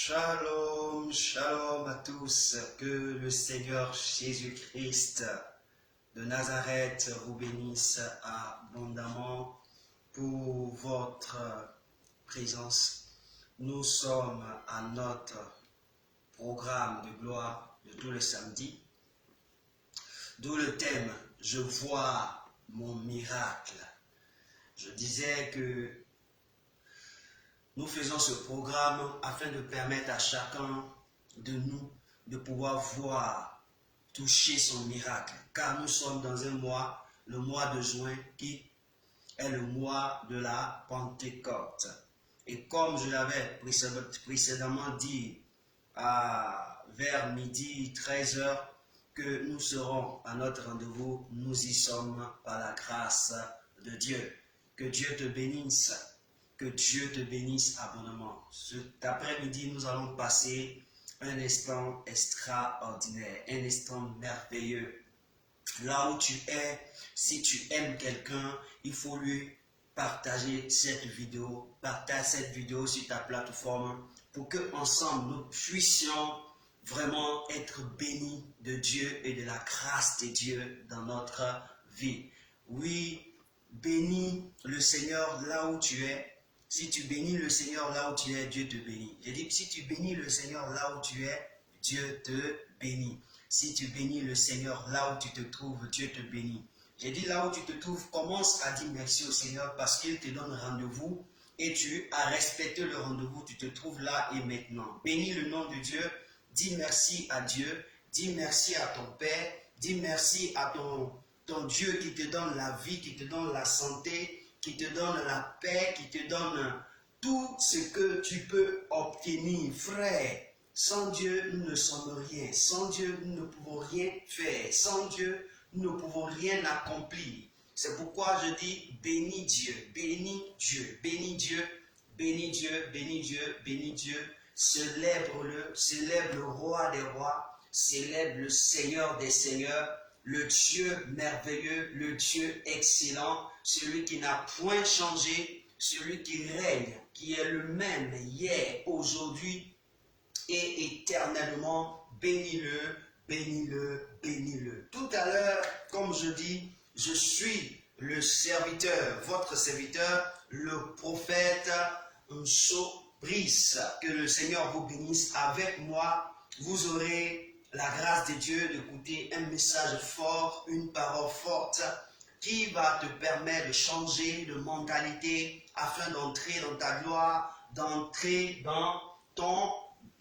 Shalom, shalom à tous, que le Seigneur Jésus-Christ de Nazareth vous bénisse abondamment pour votre présence. Nous sommes à notre programme de gloire de tous les samedis, d'où le thème « Je vois mon miracle ». Je disais que nous faisons ce programme afin de permettre à chacun de nous de pouvoir voir, toucher son miracle. Car nous sommes dans un mois, le mois de juin, qui est le mois de la Pentecôte. Et comme je l'avais précédemment dit, vers midi 13h, que nous serons à notre rendez-vous, nous y sommes par la grâce de Dieu. Que Dieu te bénisse. Que Dieu te bénisse abondamment. Cet après-midi, nous allons passer un instant extraordinaire, un instant merveilleux. Là où tu es, si tu aimes quelqu'un, il faut lui partager cette vidéo. Partage cette vidéo sur ta plateforme pour que ensemble nous puissions vraiment être bénis de Dieu et de la grâce de Dieu dans notre vie. Oui, bénis le Seigneur là où tu es. Si tu bénis le Seigneur là où tu es, Dieu te bénit. J'ai dit, si tu bénis le Seigneur là où tu es, Dieu te bénit. Si tu bénis le Seigneur là où tu te trouves, Dieu te bénit. J'ai dit, là où tu te trouves, commence à dire merci au Seigneur parce qu'il te donne rendez-vous et tu as respecté le rendez-vous, tu te trouves là et maintenant. Bénis le nom de Dieu, dis merci à Dieu, dis merci à ton Père, dis merci à ton Dieu qui te donne la vie, qui te donne la santé, qui te donne la paix, qui te donne tout ce que tu peux obtenir. Frère, sans Dieu, nous ne sommes rien. Sans Dieu, nous ne pouvons rien faire. Sans Dieu, nous ne pouvons rien accomplir. C'est pourquoi je dis, bénis Dieu, bénis Dieu, bénis Dieu, bénis Dieu, bénis Dieu, bénis Dieu. Célèbre-le, célèbre le roi des rois, célèbre le Seigneur des seigneurs, le Dieu merveilleux, le Dieu excellent, celui qui n'a point changé, celui qui règne, qui est le même hier, aujourd'hui et éternellement. Bénis-le, bénis-le, bénis-le. Tout à l'heure, comme je dis, je suis le serviteur, votre serviteur, le prophète Brice. Que le Seigneur vous bénisse. Avec moi, vous aurez la grâce de Dieu d'écouter un message fort, une parole forte qui va te permettre de changer de mentalité afin d'entrer dans ta gloire, d'entrer dans ton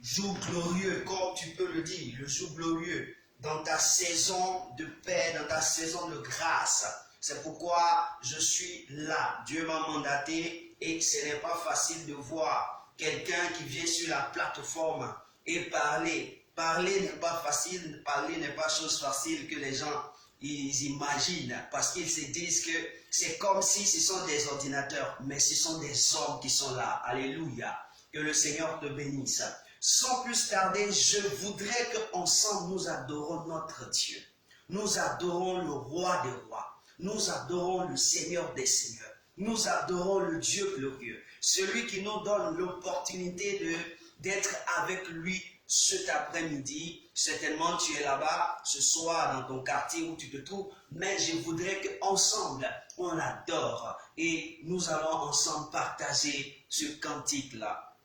jour glorieux, comme tu peux le dire, le jour glorieux, dans ta saison de paix, dans ta saison de grâce. C'est pourquoi je suis là. Dieu m'a mandaté et ce n'est pas facile de voir quelqu'un qui vient sur la plateforme et parler. Parler n'est pas facile, parler n'est pas chose facile que les gens ils imaginent parce qu'ils se disent que c'est comme si ce sont des ordinateurs, mais ce sont des hommes qui sont là. Alléluia. Que le Seigneur te bénisse. Sans plus tarder, je voudrais qu'ensemble nous adorons notre Dieu. Nous adorons le roi des rois. Nous adorons le Seigneur des seigneurs. Nous adorons le Dieu glorieux. Celui qui nous donne l'opportunité d'être avec lui cet après-midi. Certainement tu es là-bas ce soir dans ton quartier où tu te trouves, mais je voudrais qu'ensemble on l'adore et nous allons ensemble partager ce cantique-là.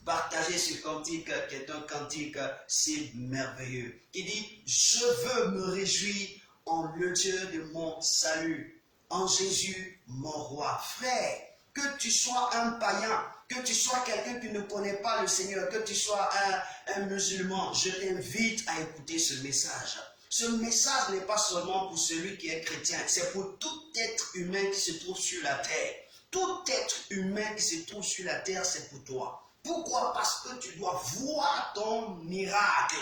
Partager ce cantique qui est un cantique si merveilleux, qui dit « Je veux me réjouir en le Dieu de mon salut, en Jésus mon roi. » Frère, que tu sois un païen, que tu sois quelqu'un qui ne connaît pas le Seigneur, que tu sois un musulman, je t'invite à écouter ce message. Ce message n'est pas seulement pour celui qui est chrétien, c'est pour tout être humain qui se trouve sur la terre. Tout être humain qui se trouve sur la terre, c'est pour toi. Pourquoi? Parce que tu dois voir ton miracle.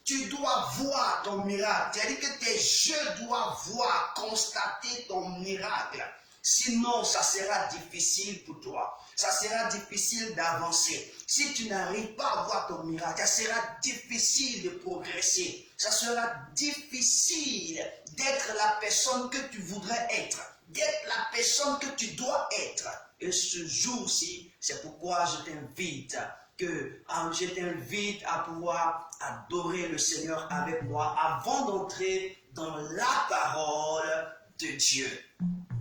Tu dois voir ton miracle. C'est-à-dire que tes yeux doivent voir, constater ton miracle. Sinon, ça sera difficile pour toi. Ça sera difficile d'avancer. Si tu n'arrives pas à voir ton miracle, ça sera difficile de progresser. Ça sera difficile d'être la personne que tu voudrais être. D'être la personne que tu dois être. Et ce jour-ci, c'est pourquoi je t'invite je t'invite à pouvoir adorer le Seigneur avec moi avant d'entrer dans la parole de Dieu.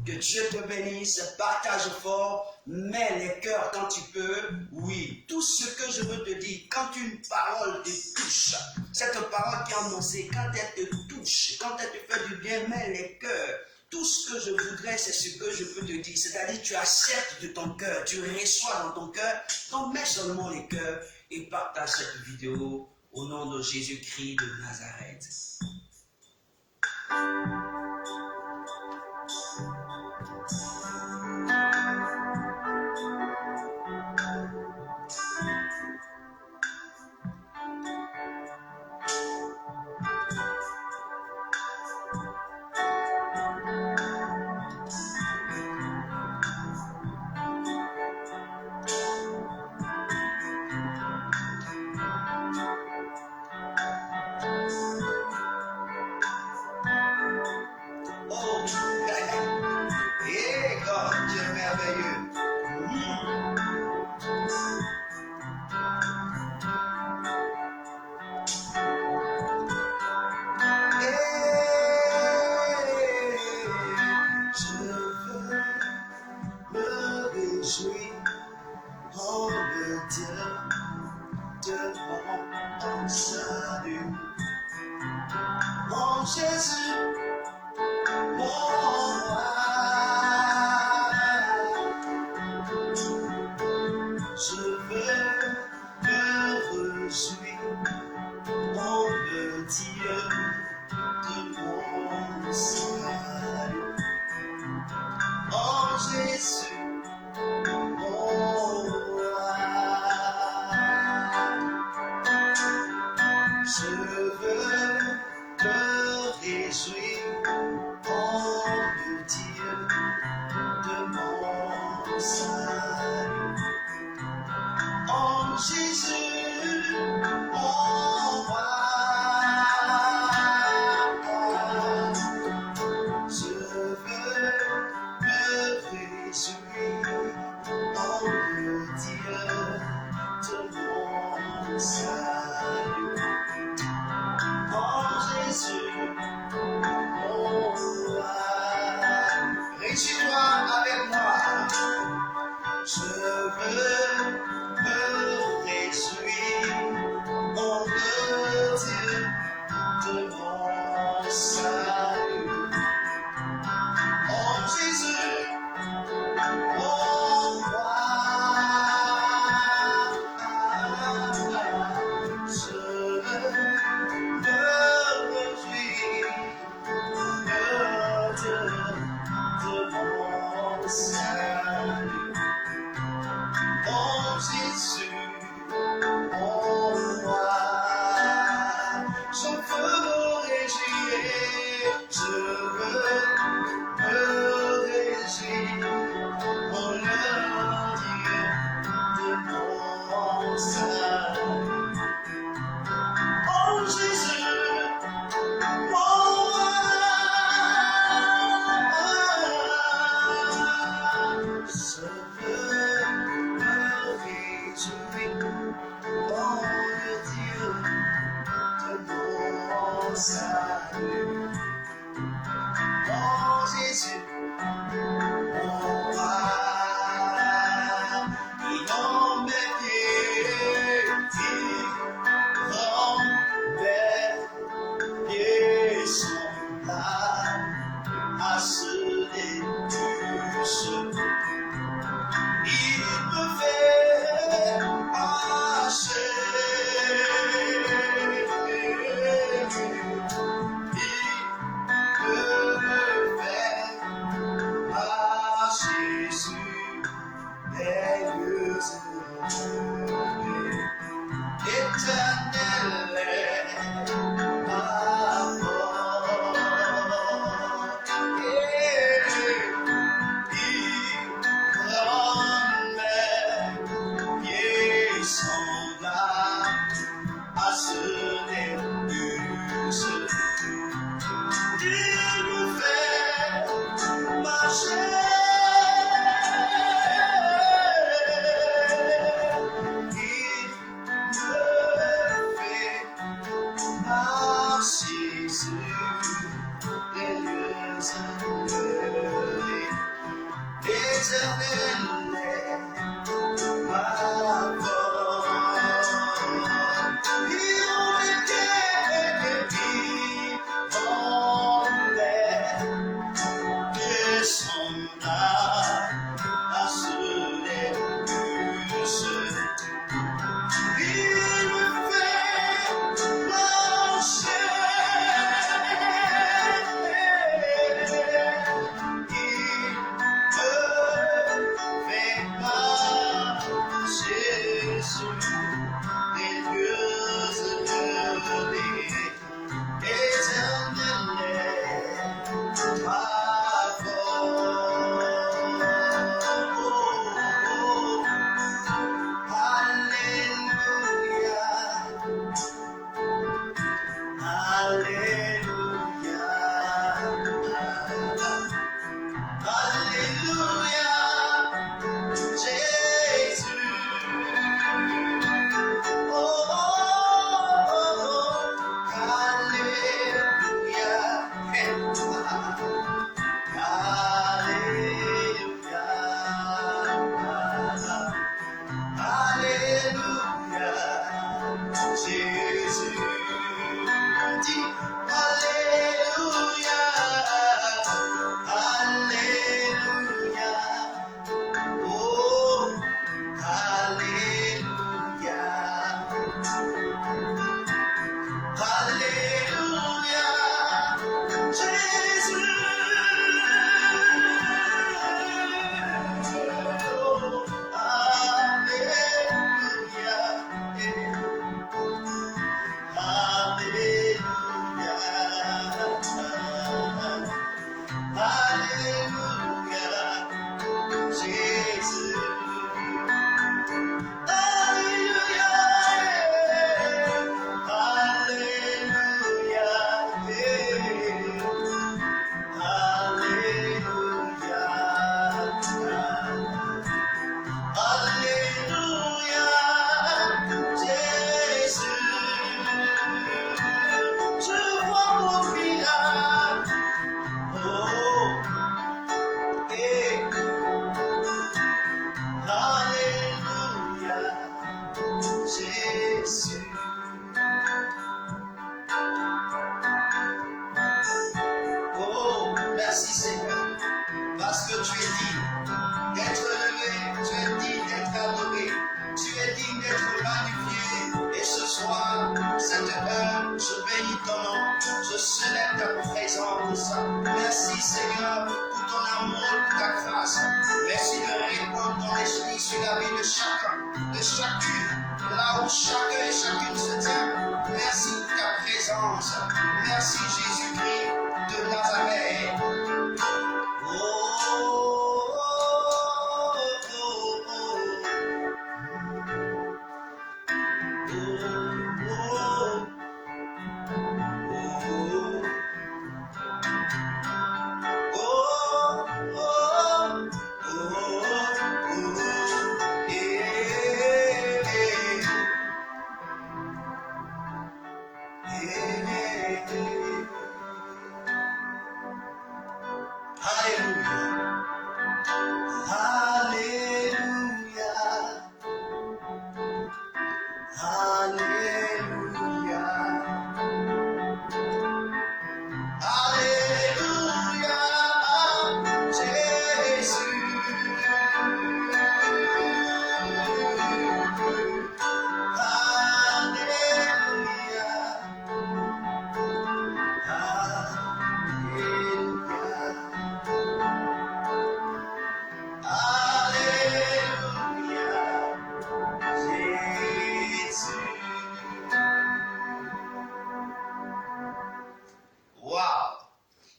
Que Dieu te bénisse, partage fort, mets les cœurs quand tu peux. Oui, tout ce que je veux te dire, quand une parole te touche, cette parole qui est annoncée, quand elle te touche, quand elle te fait du bien, mets les cœurs. Tout ce que je voudrais, c'est ce que je peux te dire. C'est-à-dire, tu acceptes de ton cœur, tu reçois dans ton cœur, donc mets seulement les cœurs et partage cette vidéo au nom de Jésus-Christ de Nazareth.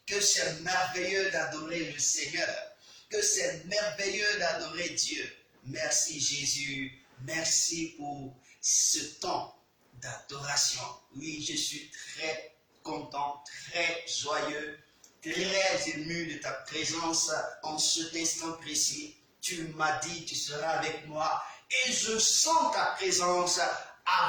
Que c'est merveilleux d'adorer le Seigneur. Que c'est merveilleux d'adorer Dieu. Merci Jésus. Merci pour ce temps d'adoration. Oui, je suis très content, très joyeux, très ému de ta présence en cet instant précis. Tu m'as dit, tu seras avec moi et je sens ta présence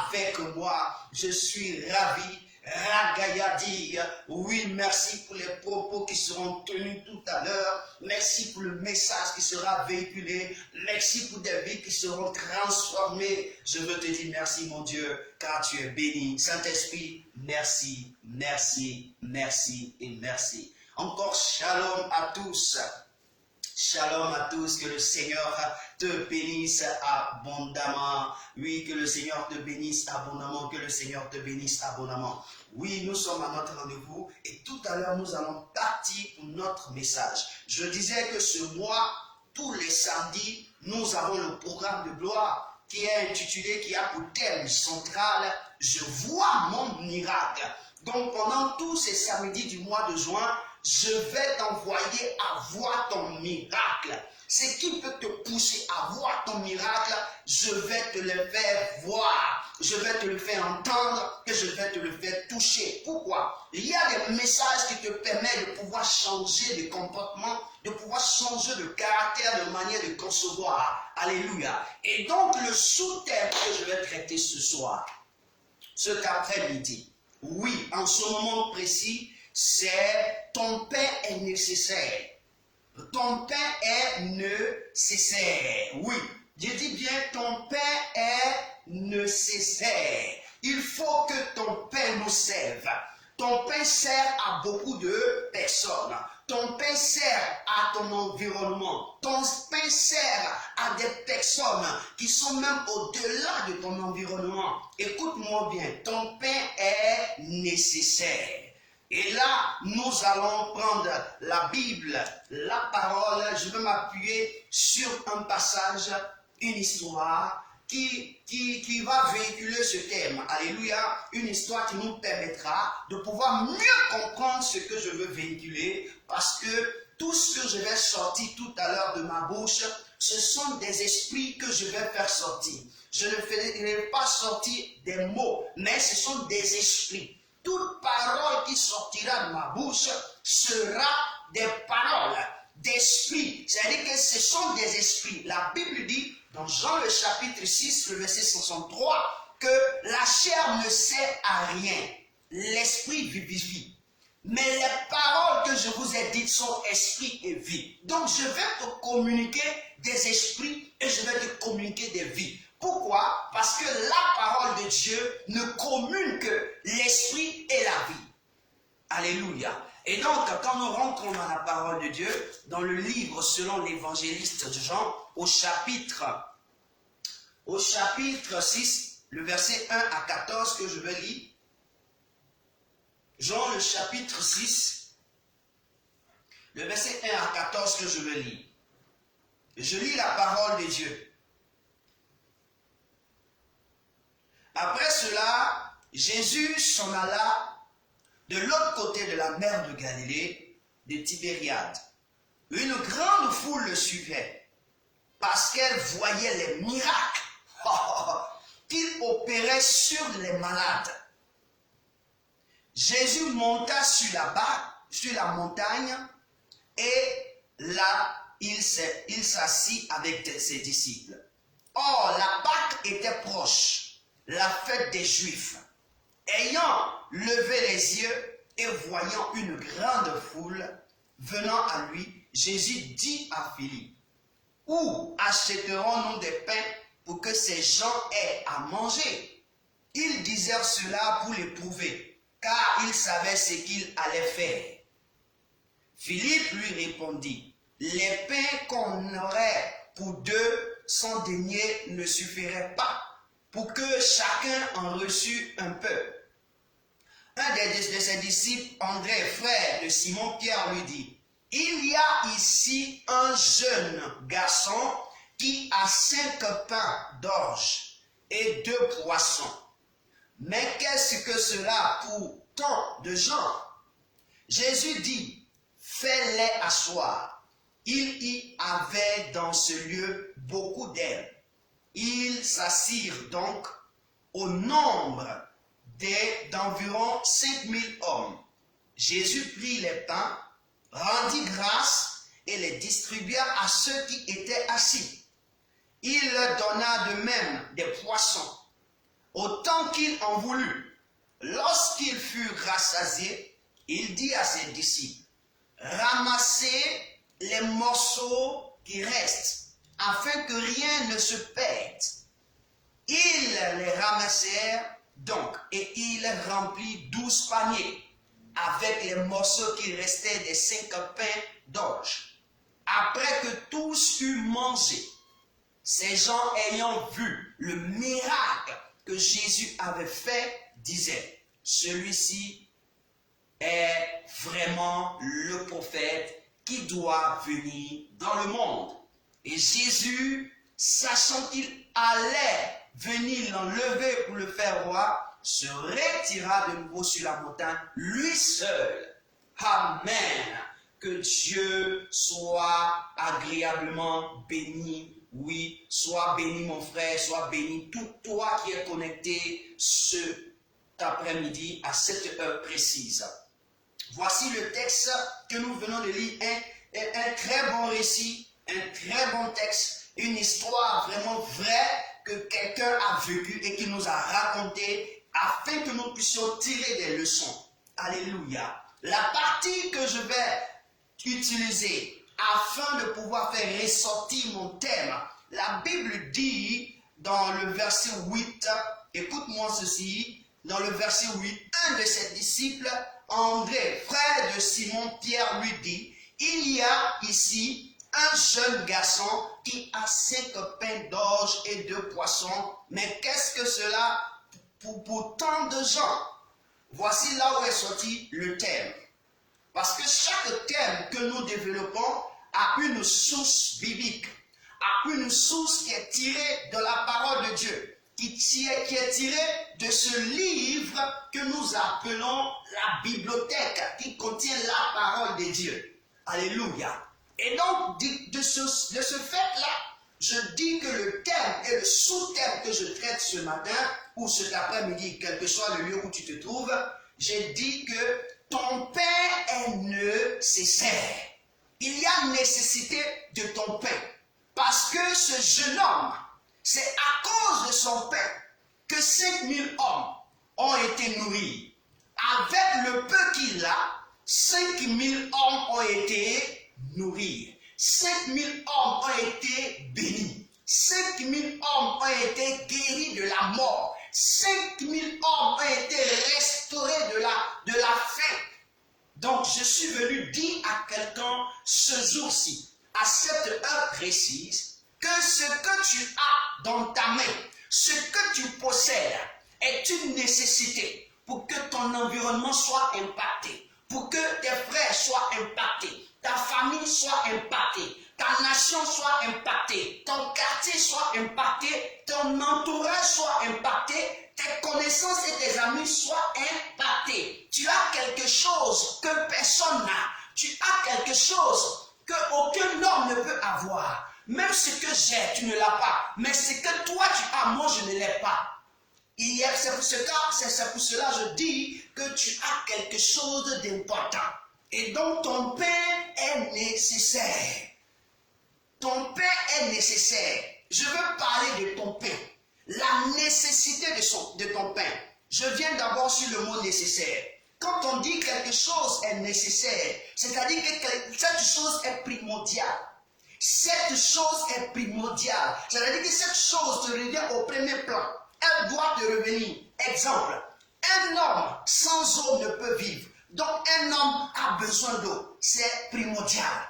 avec moi. Je suis ravi. Ragayadi, oui, merci pour les propos qui seront tenus tout à l'heure. Merci pour le message qui sera véhiculé. Merci pour des vies qui seront transformées. Je veux te dire merci, mon Dieu, car tu es béni. Saint-Esprit, merci, merci, merci et merci. Encore shalom à tous. Shalom à tous, que le Seigneur te bénisse abondamment. Oui, que le Seigneur te bénisse abondamment, que le Seigneur te bénisse abondamment. Oui, nous sommes à notre rendez-vous et tout à l'heure, nous allons partir pour notre message. Je disais que ce mois, tous les samedis, nous avons le programme de gloire. qui est intitulé, qui a pour thème central « Je vois mon miracle ». Donc pendant tous ces samedis du mois de juin, je vais t'envoyer à voir ton miracle. Ce qui peut te pousser à voir ton miracle, je vais te le faire voir. Je vais te le faire entendre et je vais te le faire toucher. Pourquoi? Il y a des messages qui te permettent de pouvoir changer de comportement, de pouvoir changer de caractère, de manière de concevoir. Alléluia. Et donc le sous-thème que je vais traiter ce soir, cet après-midi, oui, en ce moment précis, c'est ton pain est nécessaire. Ton pain est nécessaire. Oui, je dis bien ton pain est nécessaire. Il faut que ton pain nous serve. Ton pain sert à beaucoup de personnes. Ton pain sert à ton environnement. Ton pain sert à des personnes qui sont même au-delà de ton environnement. Écoute-moi bien, ton pain est nécessaire. Et là, nous allons prendre la Bible, la parole. Je vais m'appuyer sur un passage, une histoire qui va véhiculer ce thème. Alléluia. Une histoire qui nous permettra de pouvoir mieux comprendre ce que je veux véhiculer. Parce que tout ce que je vais sortir tout à l'heure de ma bouche, ce sont des esprits que je vais faire sortir. Je ne ferai pas sortir des mots, mais ce sont des esprits. Toute parole qui sortira de ma bouche sera des paroles d'esprit. C'est-à-dire que ce sont des esprits. La Bible dit dans Jean le chapitre 6, le verset 63, que la chair ne sert à rien. L'esprit vivifie. Mais les paroles que je vous ai dites sont esprit et vie. Donc je vais te communiquer des esprits et je vais te communiquer des vies. Pourquoi? Parce que la parole de Dieu ne communique l'esprit et la vie. Alléluia. Et donc, quand nous rentrons dans la parole de Dieu, dans le livre selon l'évangéliste Jean, au chapitre 6, le verset 1 à 14 que je vais lire. Jean, le chapitre 6, le verset 1 à 14 que je vais lire. Je lis la parole de Dieu. Après cela, Jésus s'en alla de l'autre côté de la mer de Galilée, de Tibériade. Une grande foule le suivait, parce qu'elle voyait les miracles qu'il opérait sur les malades. Jésus monta sur la montagne, et là, il s'assit avec ses disciples. Or, la Pâque était proche, la fête des Juifs. Ayant levé les yeux et voyant une grande foule venant à lui, Jésus dit à Philippe, « Où achèterons-nous des pains pour que ces gens aient à manger ?» Ils disèrent cela pour l'éprouver, car ils savaient ce qu'il allait faire. Philippe lui répondit, « Les pains qu'on aurait pour 200 deniers ne suffiraient pas, pour que chacun en reçût un peu. » Un de ses disciples, André, frère de Simon-Pierre, lui dit, « Il y a ici un jeune garçon qui a 5 pains d'orge et 2 poissons. Mais qu'est-ce que cela pour tant de gens? » Jésus dit, « Fais-les asseoir. » Il y avait dans ce lieu beaucoup d'herbes. Ils s'assirent donc au nombre d'environ 5000 hommes. Jésus prit les pains, rendit grâce et les distribua à ceux qui étaient assis. Il leur donna de même des poissons, autant qu'il en voulut. Lorsqu'ils furent rassasiés, il dit à ses disciples, « Ramassez les morceaux qui restent, afin que rien ne se perde. » Ils les ramassèrent donc, et il remplit 12 paniers, avec les morceaux qui restaient des 5 pains d'orge. Après que tous eurent mangé, ces gens ayant vu le miracle que Jésus avait fait, disaient, « Celui-ci est vraiment le prophète qui doit venir dans le monde. » Et Jésus, sachant qu'il allait venir l'enlever pour le faire roi, se retira de nouveau sur la montagne, lui seul. Amen. Que Dieu soit agréablement béni. Oui, sois béni mon frère, sois béni tout toi qui es connecté cet après-midi à cette heure précise. Voici le texte que nous venons de lire, un très bon récit, un très bon texte, une histoire vraiment vraie que quelqu'un a vécue et qui nous a raconté afin que nous puissions tirer des leçons. Alléluia. La partie que je vais utiliser afin de pouvoir faire ressortir mon thème, la Bible dit dans le verset 8, écoute-moi ceci, dans le verset 8, un de ses disciples, André, frère de Simon-Pierre, lui dit, il y a ici un jeune garçon qui a 5 pains d'orge et 2 poissons, mais qu'est-ce que cela pour tant de gens? Voici là où est sorti le thème. Parce que chaque thème que nous développons a une source biblique, a une source qui est tirée de la parole de Dieu, qui est tirée de ce livre que nous appelons la bibliothèque, qui contient la parole de Dieu. Alléluia. Et donc, de ce fait-là, je dis que le thème et le sous-thème que je traite ce matin ou cet après-midi, quel que soit le lieu où tu te trouves, j'ai dit que ton pain est nécessaire. Il y a nécessité de ton pain. Parce que ce jeune homme, c'est à cause de son pain que 5000 hommes ont été nourris. Avec le peu qu'il a, 5000 hommes ont été nourris. 5000 hommes ont été bénis. 5000 hommes ont été guéris de la mort. 5000 hommes ont été restaurés de la faim. Donc, je suis venu dire à quelqu'un ce jour-ci, à cette heure précise, que ce que tu as dans ta main, ce que tu possèdes, est une nécessité pour que ton environnement soit impacté, pour que tes frères soient impactés, ta famille soit impactée, ta nation soit impactée, ton quartier soit impacté, ton entourage soit impacté, tes connaissances et tes amis soient impactés. Tu as quelque chose que personne n'a. Tu as quelque chose qu'aucun homme ne peut avoir. Même ce que j'ai, tu ne l'as pas. Mais ce que toi tu as, moi je ne l'ai pas. C'est pour cela que je dis que tu as quelque chose d'important. Et donc ton pain est nécessaire. Ton pain est nécessaire. Je veux parler de ton pain. La nécessité de ton pain. Je viens d'abord sur le mot nécessaire. Quand on dit quelque chose est nécessaire, c'est-à-dire que cette chose est primordiale. Cette chose est primordiale. C'est-à-dire que cette chose te revient au premier plan. Elle doit te revenir. Exemple, un homme sans eau ne peut vivre. Donc un homme a besoin d'eau. C'est primordial.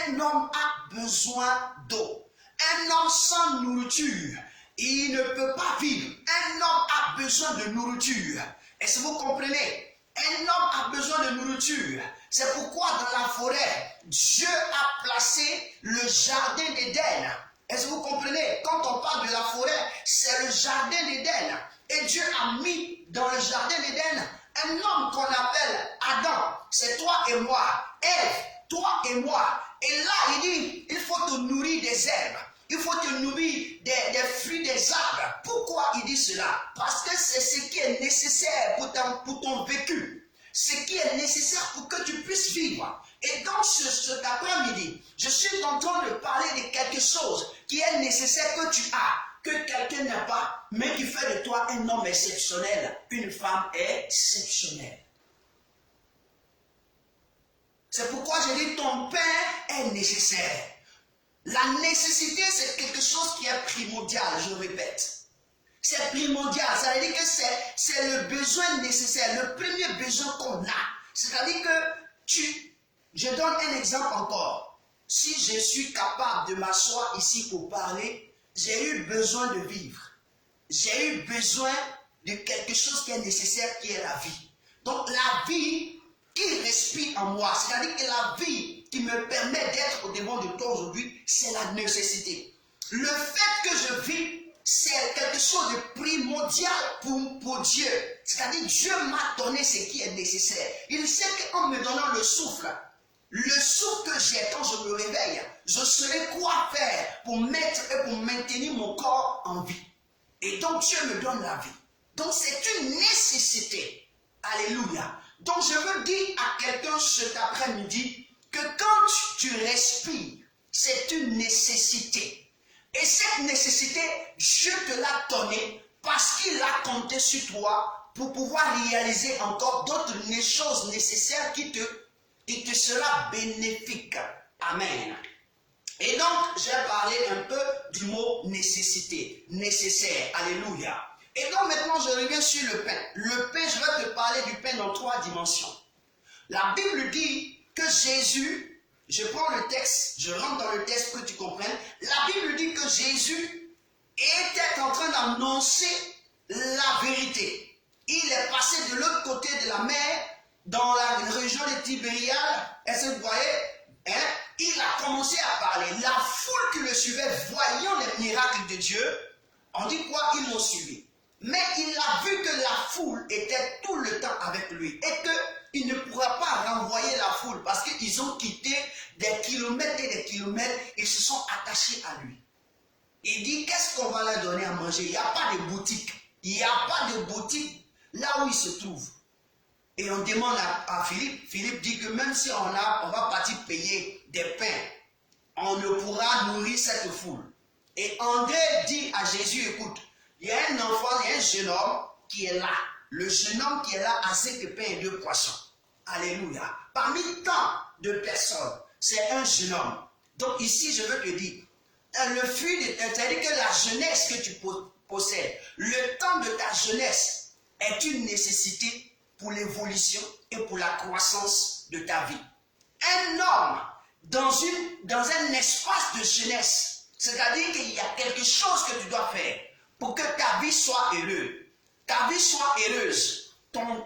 Un homme a besoin d'eau. Un homme sans nourriture, il ne peut pas vivre. Un homme a besoin de nourriture. Est-ce que vous comprenez? Un homme a besoin de nourriture. C'est pourquoi dans la forêt, Dieu a placé le jardin d'Éden. Est-ce que vous comprenez? Quand on parle de la forêt, c'est le jardin d'Éden. Et Dieu a mis dans le jardin d'Éden un homme qu'on appelle Adam. C'est toi et moi. Ève, toi et moi. Et là, il dit, il faut te nourrir des herbes. Il faut te nourrir des fruits des arbres. Pourquoi il dit cela? Parce que c'est ce qui est nécessaire pour ton vécu. Ce qui est nécessaire pour que tu puisses vivre. Et donc, cet après-midi, je suis en train de parler de quelque chose qui est nécessaire que tu as, que quelqu'un n'a pas, mais qui fait de toi un homme exceptionnel, une femme exceptionnelle. C'est pourquoi je dis ton pain est nécessaire. La nécessité, c'est quelque chose qui est primordial, je répète. C'est primordial, ça veut dire que c'est le besoin nécessaire, le premier besoin qu'on a. C'est-à-dire que je donne un exemple encore. Si je suis capable de m'asseoir ici pour parler, j'ai eu besoin de vivre. J'ai eu besoin de quelque chose qui est nécessaire, qui est la vie. Donc la vie qui respire en moi, c'est-à-dire que la vie qui me permet d'être au devant de toi aujourd'hui, c'est la nécessité. Le fait que je vis, c'est quelque chose de primordial pour Dieu. C'est-à-dire, Dieu m'a donné ce qui est nécessaire. Il sait qu'en me donnant le souffle que j'ai quand je me réveille, je saurai quoi faire pour mettre et pour maintenir mon corps en vie. Et donc, Dieu me donne la vie. Donc, c'est une nécessité. Alléluia. Donc, je veux dire à quelqu'un cet après-midi que quand tu respires, c'est une nécessité. Et cette nécessité, Dieu te l'a donnée parce qu'il a compté sur toi pour pouvoir réaliser encore d'autres choses nécessaires qui te sera bénéfique. Amen. Et donc, j'ai parlé un peu du mot nécessité, nécessaire. Alléluia. Et donc maintenant, je reviens sur le pain. Le pain, je vais te parler du pain dans 3 dimensions. La Bible dit que Jésus, je prends le texte, je rentre dans le texte pour que tu comprennes. La Bible dit que Jésus était en train d'annoncer la vérité. Il est passé de l'autre côté de la mer, dans la région de Tibériade. Est-ce que vous voyez? Il a commencé à parler. La foule qui le suivait, voyant les miracles de Dieu, on dit quoi? Ils l'ont suivi. Mais il a vu que la foule était tout le temps avec lui et qu'il ne pourra pas renvoyer la foule parce qu'ils ont quitté des kilomètres et des kilomètres et se sont attachés à lui. Il dit, qu'est-ce qu'on va leur donner à manger? Il n'y a pas de boutique. Il n'y a pas de boutique là où il se trouve. Et on demande à Philippe. Philippe dit que même si on va partir payer des pains, on ne pourra nourrir cette foule. Et André dit à Jésus, écoute, il y a un enfant, il y a un jeune homme qui est là. Le jeune homme qui est là a 5 pains et 2 poissons. Alléluia. Parmi tant de personnes, c'est un jeune homme. Donc ici, je veux te dire, le fruit, c'est-à-dire que la jeunesse que tu possèdes, le temps de ta jeunesse est une nécessité pour l'évolution et pour la croissance de ta vie. Un homme dans un espace de jeunesse, c'est-à-dire qu'il y a quelque chose que tu dois faire pour que ta vie soit heureuse. Ta vie soit heureuse. Ton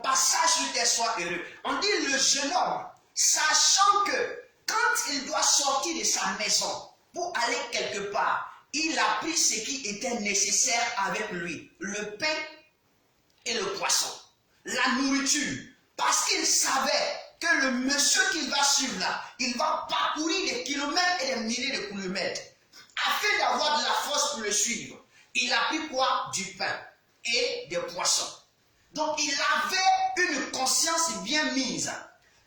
passage sur terre soit heureux. On dit le jeune homme, sachant que quand il doit sortir de sa maison pour aller quelque part, il a pris ce qui était nécessaire avec lui, le pain et le poisson, la nourriture, parce qu'il savait que le monsieur qu'il va suivre là, il va parcourir des kilomètres et des milliers de kilomètres. Afin d'avoir de la force pour le suivre, il a pris quoi? Du pain et des poissons. Donc il avait une conscience bien mise.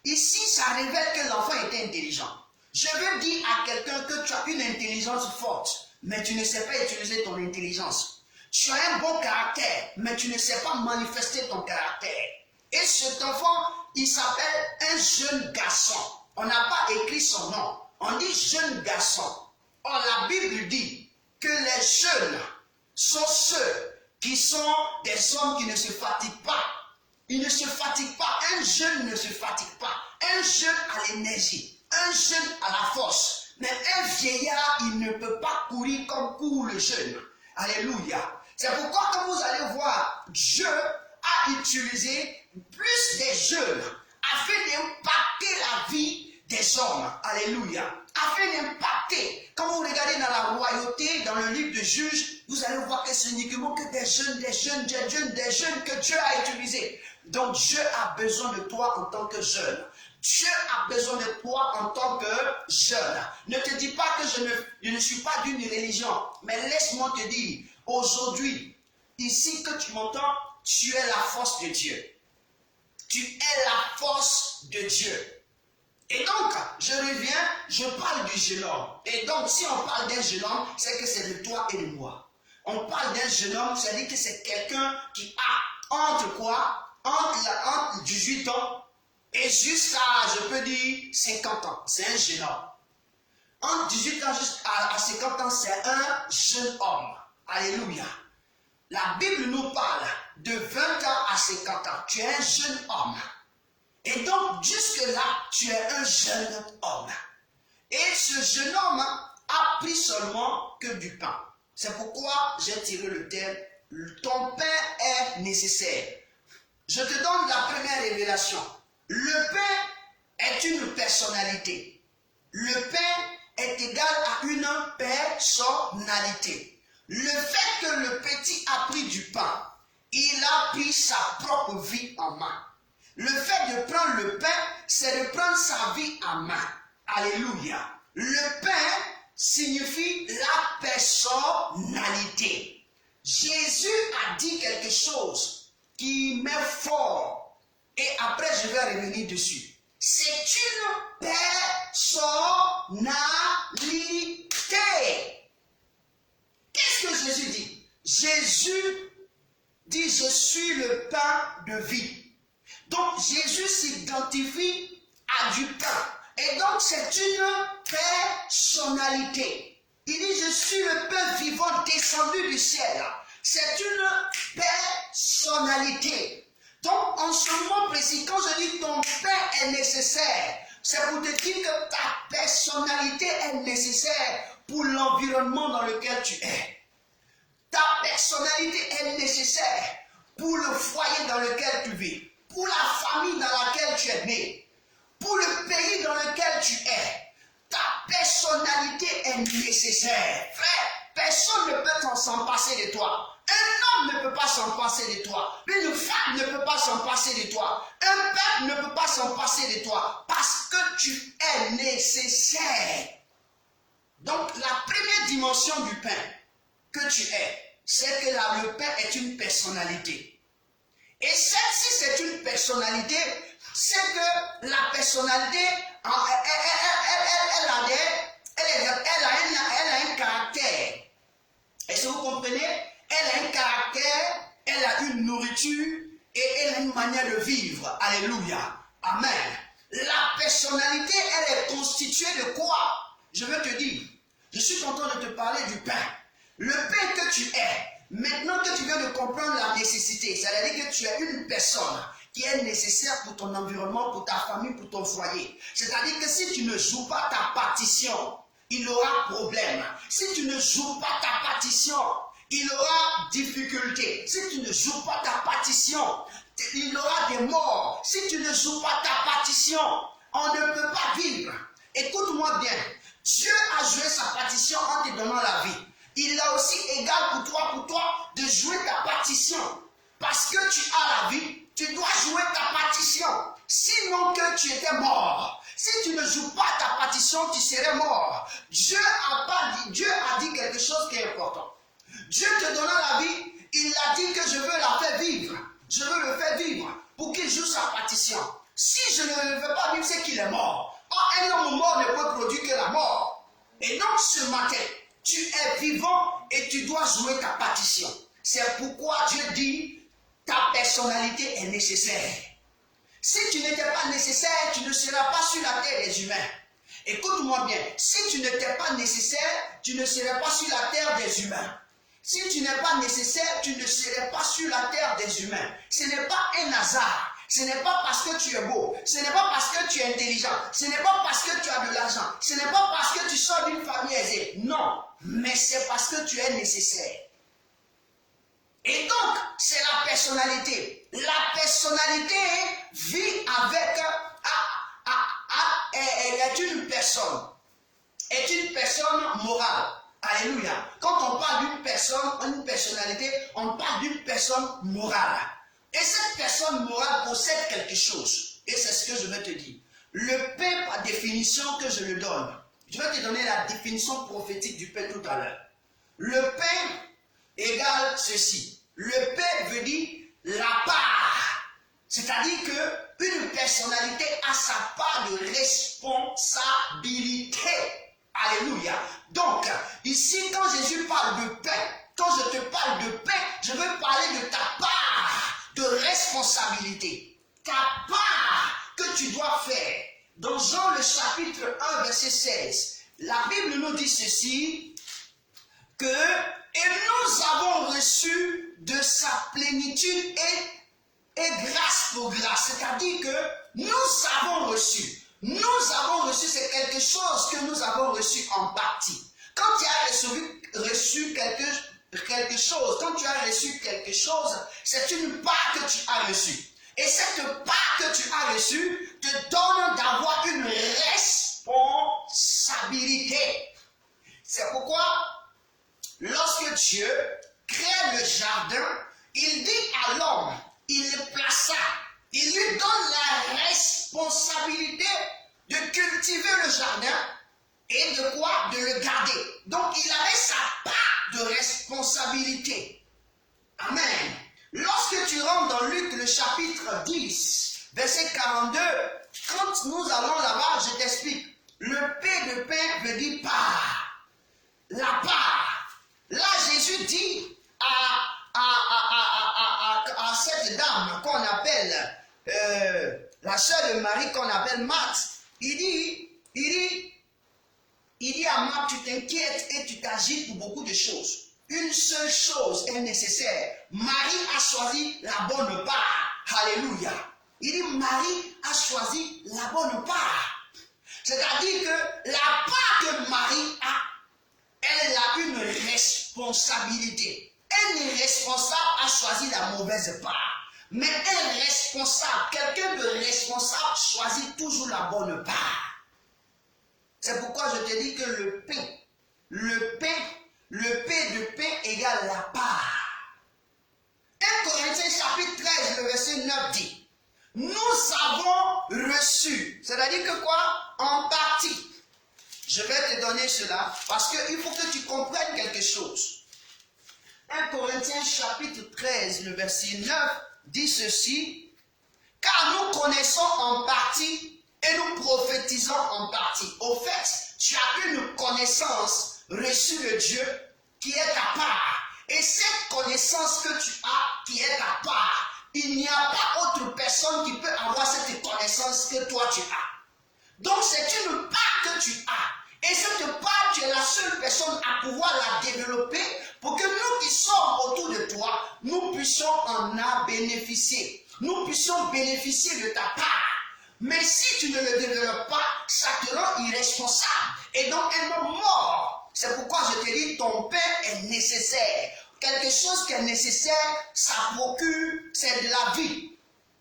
Ici, ça révèle que l'enfant était intelligent. Je veux dire à quelqu'un que tu as une intelligence forte, mais tu ne sais pas utiliser ton intelligence. Tu as un bon caractère, mais tu ne sais pas manifester ton caractère. Et cet enfant, il s'appelle un jeune garçon. On n'a pas écrit son nom. On dit jeune garçon. Or, la Bible dit que les jeunes sont ceux qui sont des hommes qui ne se fatiguent pas. Ils ne se fatiguent pas. Un jeune ne se fatigue pas. Un jeune a l'énergie. Un jeune a la force. Mais un vieillard, il ne peut pas courir comme court le jeune. Alléluia. C'est pourquoi quand vous allez voir, Dieu a utilisé plus des jeunes afin d'impacter la vie des hommes. Alléluia. Afin d'impacter. Quand vous regardez dans la royauté, dans le livre de Juges, vous allez voir que c'est uniquement que des jeunes que Dieu a utilisés. Donc Dieu a besoin de toi en tant que jeune. Dieu a besoin de toi en tant que jeune. Ne te dis pas que je ne suis pas d'une religion, mais laisse-moi te dire, aujourd'hui, ici que tu m'entends, tu es la force de Dieu. Tu es la force de Dieu. Et donc, je reviens, je parle du jeune homme. Et donc, si on parle d'un jeune homme, c'est que c'est de toi et de moi. On parle d'un jeune homme, c'est-à-dire que c'est quelqu'un qui a entre quoi? Entre 18 ans et jusqu'à, je peux dire, 50 ans. C'est un jeune homme. Entre 18 ans jusqu'à 50 ans, c'est un jeune homme. Alléluia. La Bible nous parle de 20 ans à 50 ans. Tu es un jeune homme. Et donc, jusque-là, tu es un jeune homme. Et ce jeune homme a pris seulement que du pain. C'est pourquoi j'ai tiré le terme, ton pain est nécessaire. Je te donne la première révélation. Le pain est une personnalité. Le pain est égal à une personnalité. Le fait que le petit a pris du pain, il a pris sa propre vie en main. Le fait de prendre le pain, c'est de prendre sa vie en main. Alléluia. Le pain signifie la personnalité. Jésus a dit quelque chose qui m'est fort. Et après, je vais revenir dessus. C'est une personnalité. Qu'est-ce que Jésus dit? Jésus dit, je suis le pain de vie. Donc Jésus s'identifie à du pain. Et donc c'est une personnalité. Il dit, je suis le pain vivant descendu du ciel. C'est une personnalité. Donc en ce moment précis, quand je dis ton pain est nécessaire, c'est pour te dire que ta personnalité est nécessaire pour l'environnement dans lequel tu es. Ta personnalité est nécessaire pour le foyer dans lequel tu vis, pour la famille dans laquelle tu es né, pour le pays dans lequel tu es. Ta personnalité est nécessaire. Frère, personne ne peut s'en passer de toi. Un homme ne peut pas s'en passer de toi. Une femme ne peut pas s'en passer de toi. Un peuple ne peut pas s'en passer de toi. Parce que tu es nécessaire. Donc la première dimension du pain que tu es, c'est que le pain est une personnalité. Et celle-ci, c'est une personnalité, c'est que la personnalité, elle a un caractère. Est-ce que vous comprenez? Elle a un caractère, elle a une nourriture et elle a une manière de vivre. Alléluia. Amen. La personnalité, elle est constituée de quoi? Je veux te dire, je suis content de te parler du pain. Le pain que tu es, maintenant que tu viens de comprendre la nécessité, c'est-à-dire que tu es une personne qui est nécessaire pour ton environnement, pour ta famille, pour ton foyer. C'est-à-dire que si tu ne joues pas ta partition, il aura problème. Si tu ne joues pas ta partition, il aura difficulté. Si tu ne joues pas ta partition, il aura des morts. Si tu ne joues pas ta partition, on ne peut pas vivre. Écoute-moi bien. Dieu a joué sa partition en te donnant la vie. Il a aussi égal pour toi, de jouer ta partition. Parce que tu as la vie, tu dois jouer ta partition. Sinon que tu étais mort. Si tu ne joues pas ta partition, tu serais mort. Dieu a dit quelque chose qui est important. Dieu te donnant la vie, il a dit que je veux la faire vivre. Je veux le faire vivre pour qu'il joue sa partition. Si je ne le fais pas vivre, c'est qu'il est mort. Or, un homme mort ne peut produire que la mort. Et donc ce matin, tu es vivant et tu dois jouer ta partition. C'est pourquoi Dieu dit, ta personnalité est nécessaire. Si tu n'étais pas nécessaire, tu ne seras pas sur la terre des humains. Écoute-moi bien, si tu n'étais pas nécessaire, tu ne serais pas sur la terre des humains. Si tu n'es pas nécessaire, tu ne serais pas sur la terre des humains. Ce n'est pas un hasard. Ce n'est pas parce que tu es beau. Ce n'est pas parce que tu es intelligent. Ce n'est pas parce que tu as de l'argent. Ce n'est pas parce que tu sors d'une famille aisée. Non, mais c'est parce que tu es nécessaire. Et donc, c'est la personnalité. La personnalité vit avec... elle est une personne. Est une personne morale. Alléluia. Quand on parle d'une personne, une personnalité, on parle d'une personne morale. Et cette personne morale possède quelque chose. Et c'est ce que je vais te dire. Le pain, par définition que je le donne, je vais te donner la définition prophétique du pain tout à l'heure. Le pain égale ceci. Le pain veut dire la part. C'est-à-dire qu'une personnalité a sa part de responsabilité. Alléluia. Donc, ici, quand Jésus parle de pain, quand je te parle de pain, je veux parler de ta part de responsabilité. Ta part que tu dois faire. Dans Jean le chapitre 1, verset 16, la Bible nous dit ceci, que et nous avons reçu de sa plénitude et grâce pour grâce. C'est-à-dire que nous avons reçu. Nous avons reçu, c'est quelque chose que nous avons reçu en partie. Quand tu as reçu quelque chose, quand tu as reçu quelque chose, c'est une part que tu as reçue. Et cette part que tu as reçue te donne d'avoir une responsabilité. C'est pourquoi lorsque Dieu crée le jardin, il dit à l'homme, il le plaça, il lui donne la responsabilité de cultiver le jardin et de quoi? De le garder. Donc il avait sa part de responsabilité. Amen. Lorsque tu rentres dans Luc le chapitre 10, verset 42, quand nous allons là-bas, je t'explique. Le P de pain veut dire part. La part. Là, Jésus dit à cette dame qu'on appelle la sœur de Marie qu'on appelle Marthe, il dit à Marthe, tu t'inquiètes et tu t'agites pour beaucoup de choses. Une seule chose est nécessaire. Marie a choisi la bonne part. Alléluia. Il dit, Marie a choisi la bonne part. C'est-à-dire que la part que Marie a, elle a une responsabilité. Un irresponsable a choisi la mauvaise part. Mais un responsable, quelqu'un de responsable choisit toujours la bonne part. C'est pourquoi je te dis que le P de pain égale la part. 1 Corinthiens chapitre 13, le verset 9 dit, nous avons reçu, c'est-à-dire que quoi? En partie. Je vais te donner cela parce qu'il faut que tu comprennes quelque chose. 1 Corinthiens chapitre 13, le verset 9 dit ceci, car nous connaissons en partie et nous prophétisons en partie. Au fait, tu as une connaissance reçue de Dieu qui est ta part. Et cette connaissance que tu as qui est ta part, il n'y a pas autre personne qui peut avoir cette connaissance que toi tu as. Donc c'est une part que tu as. Et cette part, tu es la seule personne à pouvoir la développer pour que nous qui sommes autour de toi, nous puissions en bénéficier. Nous puissions bénéficier de ta part. Mais si tu ne le développes pas, ça te rend irresponsable. Et donc un homme mort. C'est pourquoi je te dis, ton pain est nécessaire. Quelque chose qui est nécessaire, ça procure, c'est de la vie.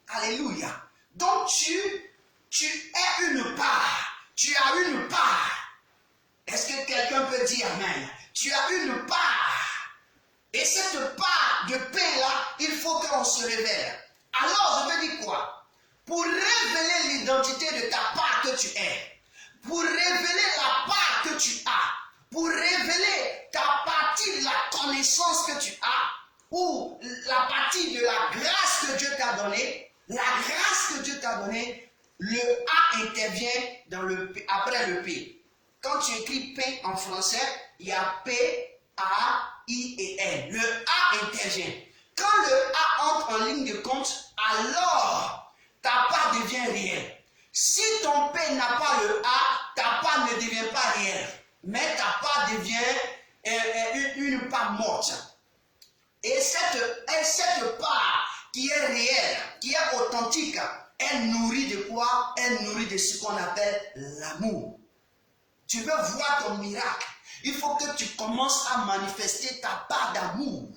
Alléluia. Donc tu es une part. Tu as une part. Est-ce que quelqu'un peut dire amen? Tu as une part. Et cette part de pain-là, il faut qu'on se révèle. Alors, je veux dire quoi? Pour révéler l'identité de ta part que tu es, pour révéler la part que tu as, pour révéler ta partie de la connaissance que tu as, ou la partie de la grâce que Dieu t'a donnée, la grâce que Dieu t'a donnée, le A intervient dans après le P. Quand tu écris P en français, il y a P, A, I et N. Le A intervient. Quand le A entre en ligne de compte, alors ta part devient réelle. Si ton P n'a pas le A, ta part ne devient pas réelle. Mais ta part devient une part morte. Et cette part qui est réelle, qui est authentique, elle nourrit de quoi? Elle nourrit de ce qu'on appelle l'amour. Tu veux voir ton miracle, il faut que tu commences à manifester ta part d'amour.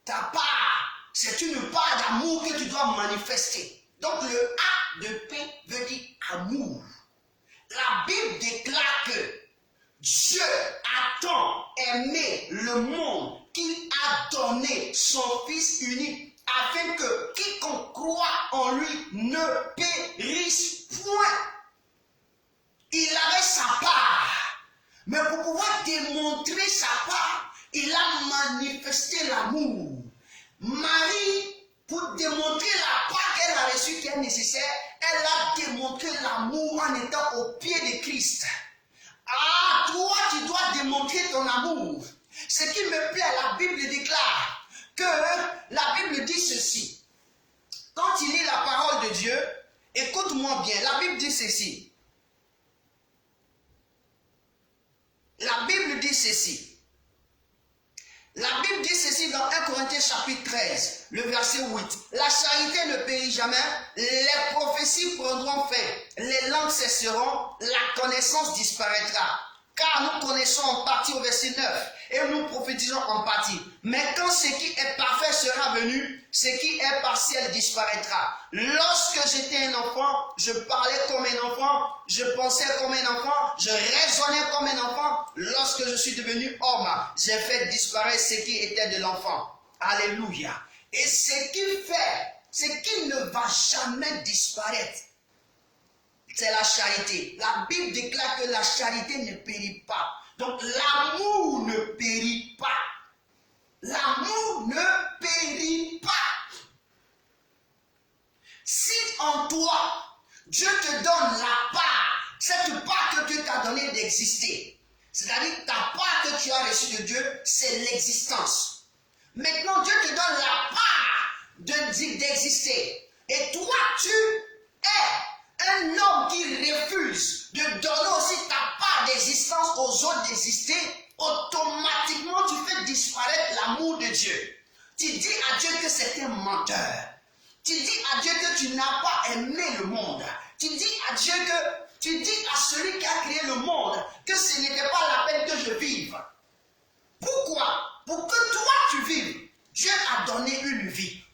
Ta part, c'est une part d'amour que tu dois manifester. Donc le A de pain veut dire amour. La Bible déclare que Dieu a tant aimé le monde qu'il a donné son Fils unique afin que quiconque croit en lui ne périsse point. Il avait sa part, mais pour pouvoir démontrer sa part, il a manifesté l'amour. Marie, pour démontrer la part qu'elle a reçue qui est nécessaire, elle a démontré l'amour en étant au pied de Christ. Ah, toi, tu dois démontrer ton amour. Ce qui me plaît, la Bible déclare que la Bible dit ceci. Quand tu lis la parole de Dieu, écoute-moi bien, la Bible dit ceci. La Bible dit ceci. La Bible dit ceci dans 1 Corinthiens chapitre 13, le verset 8. La charité ne périt jamais, les prophéties prendront fin, les langues cesseront, la connaissance disparaîtra. Car nous connaissons en partie au verset 9 et nous prophétisons en partie. Mais quand ce qui est parfait sera venu, ce qui est partiel disparaîtra. Lorsque j'étais un enfant, je parlais comme un enfant, je pensais comme un enfant, je raisonnais comme un enfant. Lorsque je suis devenu homme, j'ai fait disparaître ce qui était de l'enfant. Alléluia. Et ce qui ne va jamais disparaître, c'est la charité. La Bible déclare que la charité ne périt pas. Donc l'amour ne périt pas. L'amour ne périt pas. Si en toi, Dieu te donne la part, cette part que Dieu t'a donnée d'exister, c'est-à-dire ta part que tu as reçue de Dieu, c'est l'existence. Maintenant, Dieu te donne la part d'exister. Et toi, tu es un homme qui refuse de donner aussi ta part d'existence aux autres d'exister, automatiquement tu fais disparaître l'amour de Dieu. Tu dis à Dieu que c'est un menteur. Tu dis à Dieu que tu n'as pas aimé le monde. Tu dis à Dieu tu dis à celui qui a créé le monde que ce n'était pas la peine que je vive. Pourquoi? Pour que toi tu vives, Dieu a donné une vie.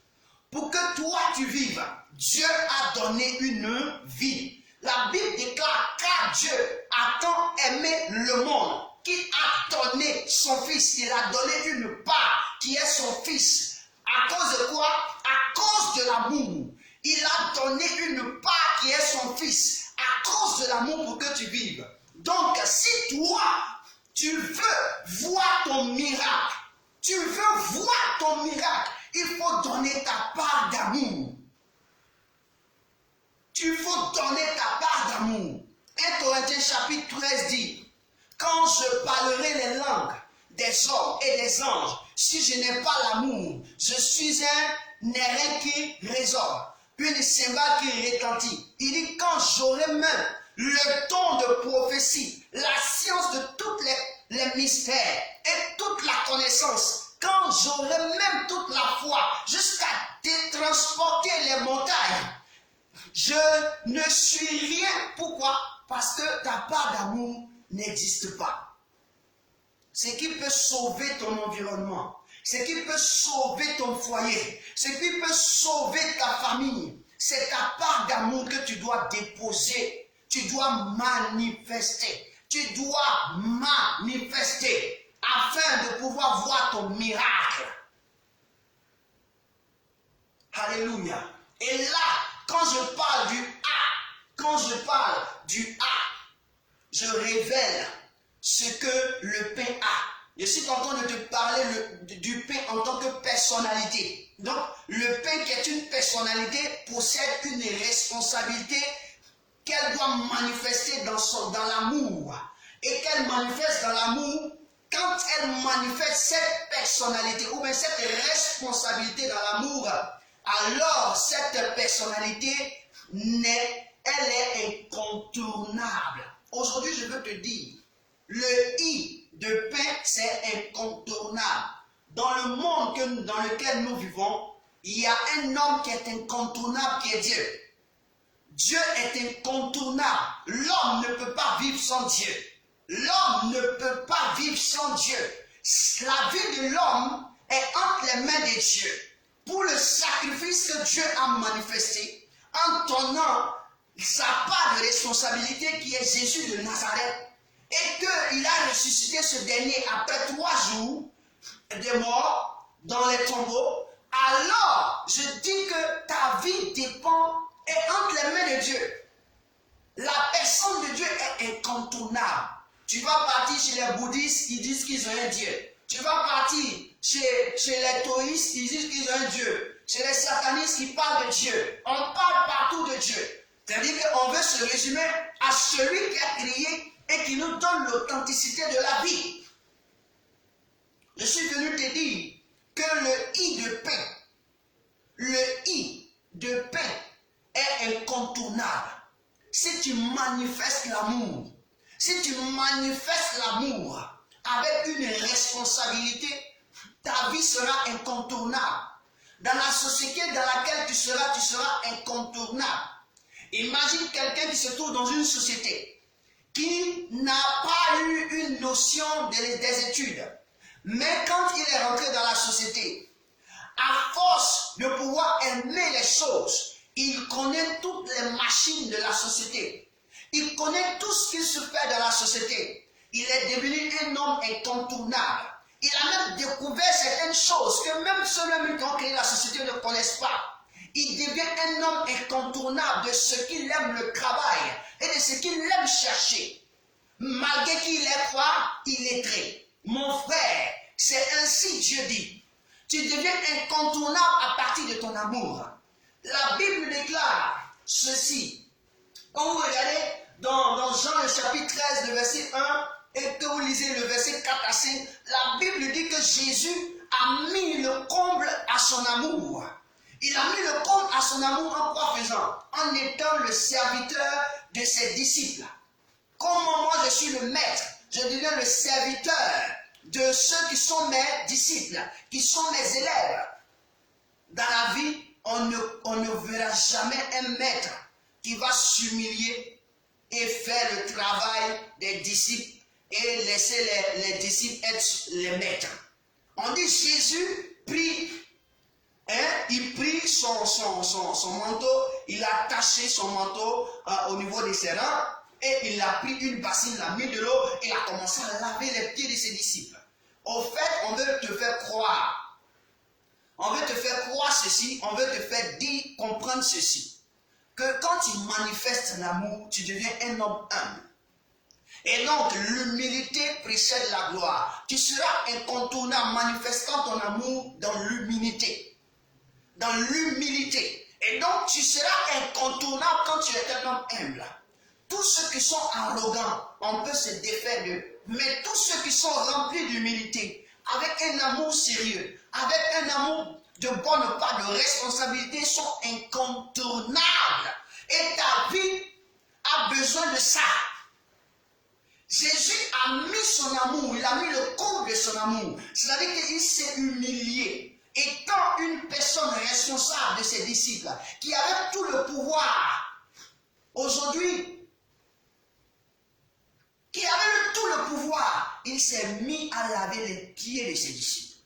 Pour que toi tu vives, Dieu a donné une vie. La Bible déclare car Dieu a tant aimé le monde qu'il a donné son Fils. Il a donné une part qui est son Fils. À cause de quoi? À cause de l'amour. Il a donné une part qui est son Fils. À cause de l'amour pour que tu vives. Donc si toi, tu veux voir ton miracle, tu veux voir ton miracle, il faut donner ta part d'amour. Il faut donner ta part d'amour. 1 Corinthiens chapitre 13 dit, quand je parlerai les langues des hommes et des anges, si je n'ai pas l'amour, je suis un airain qui résonne, une cymbale qui retentit. Il dit, quand j'aurai même le don de prophétie, la science de tous les mystères et toute la connaissance, quand j'aurai même toute la foi jusqu'à transporter les montagnes, je ne suis rien. Pourquoi? Parce que ta part d'amour n'existe pas. Ce qui peut sauver ton environnement, ce qui peut sauver ton foyer, ce qui peut sauver ta famille, c'est ta part d'amour que tu dois déposer, tu dois manifester, afin de pouvoir voir ton miracle. Alléluia. Et là, quand je parle du A, je révèle ce que le pain a. Je suis en train de te parler du pain en tant que personnalité. Donc, le pain qui est une personnalité possède une responsabilité qu'elle doit manifester dans l'amour. Et qu'elle manifeste dans l'amour, quand elle manifeste cette personnalité ou bien cette responsabilité dans l'amour, alors cette personnalité, elle est incontournable. Aujourd'hui, je veux te dire, le I de pain, c'est incontournable. Dans le monde dans lequel nous vivons, il y a un homme qui est incontournable, qui est Dieu. Dieu est incontournable. L'homme ne peut pas vivre sans Dieu. L'homme ne peut pas vivre sans Dieu. La vie de l'homme est entre les mains de Dieu. Pour le sacrifice que Dieu a manifesté, en donnant sa part de responsabilité qui est Jésus de Nazareth, et qu'il a ressuscité ce dernier après 3 jours de mort dans les tombeaux, alors je dis que ta vie dépend et entre les mains de Dieu. La personne de Dieu est incontournable. Tu vas partir chez les bouddhistes qui disent qu'ils ont un Dieu. Tu vas partir chez les taoïstes qui disent qu'ils ont un Dieu. Chez les satanistes qui parlent de Dieu. On parle partout de Dieu. C'est-à-dire qu'on veut se résumer à celui qui a créé et qui nous donne l'authenticité de la vie. Je suis venu te dire que le I de pain est incontournable. Si tu manifestes l'amour, avec une responsabilité, ta vie sera incontournable. Dans la société dans laquelle tu seras incontournable. Imagine quelqu'un qui se trouve dans une société, qui n'a pas eu une notion des études. Mais quand il est rentré dans la société, à force de pouvoir aimer les choses, il connaît toutes les machines de la société. Il connaît tout ce qui se fait dans la société. Il est devenu un homme incontournable. Il a même découvert certaines choses que même ceux-là qui ont créé la société ne connaissent pas. Il devient un homme incontournable de ce qu'il aime le travail et de ce qu'il aime chercher. Malgré qu'il est quoi? Illettré. Mon frère, c'est ainsi Dieu dit. Tu deviens incontournable à partir de ton amour. La Bible déclare ceci. Quand vous regardez dans Jean le chapitre 13, le verset 1, et que vous lisez le verset 4 à 5, la Bible dit que Jésus a mis le comble à son amour. Il a mis le comble à son amour en quoi faisant? En étant le serviteur de ses disciples. Comme moi je suis le maître, je deviens le serviteur de ceux qui sont mes disciples, qui sont mes élèves. Dans la vie, on ne verra jamais un maître qui va s'humilier et faire le travail des disciples et laisser les disciples être les maîtres. On dit Jésus prit, il prit son manteau, il a attaché son manteau au niveau de ses reins et il a pris une bassine, il a mis de l'eau et il a commencé à laver les pieds de ses disciples. Au fait, on veut te faire croire. On veut te faire croire ceci, on veut te faire dire, comprendre ceci. Que quand tu manifestes l'amour, tu deviens un homme humble. Et donc, l'humilité précède la gloire. Tu seras incontournable manifestant ton amour dans l'humilité. Dans l'humilité. Et donc, tu seras incontournable quand tu es un homme humble. Tous ceux qui sont arrogants, on peut se défaire d'eux. Mais tous ceux qui sont remplis d'humilité, avec un amour sérieux, avec un amour de bonne part, de responsabilité, sont incontournables. Et ta vie a besoin de ça. Jésus a mis son amour, il a mis le comble de son amour. C'est-à-dire qu'il s'est humilié. Étant une personne responsable de ses disciples, qui avait tout le pouvoir, aujourd'hui, qui avait tout le pouvoir, il s'est mis à laver les pieds de ses disciples.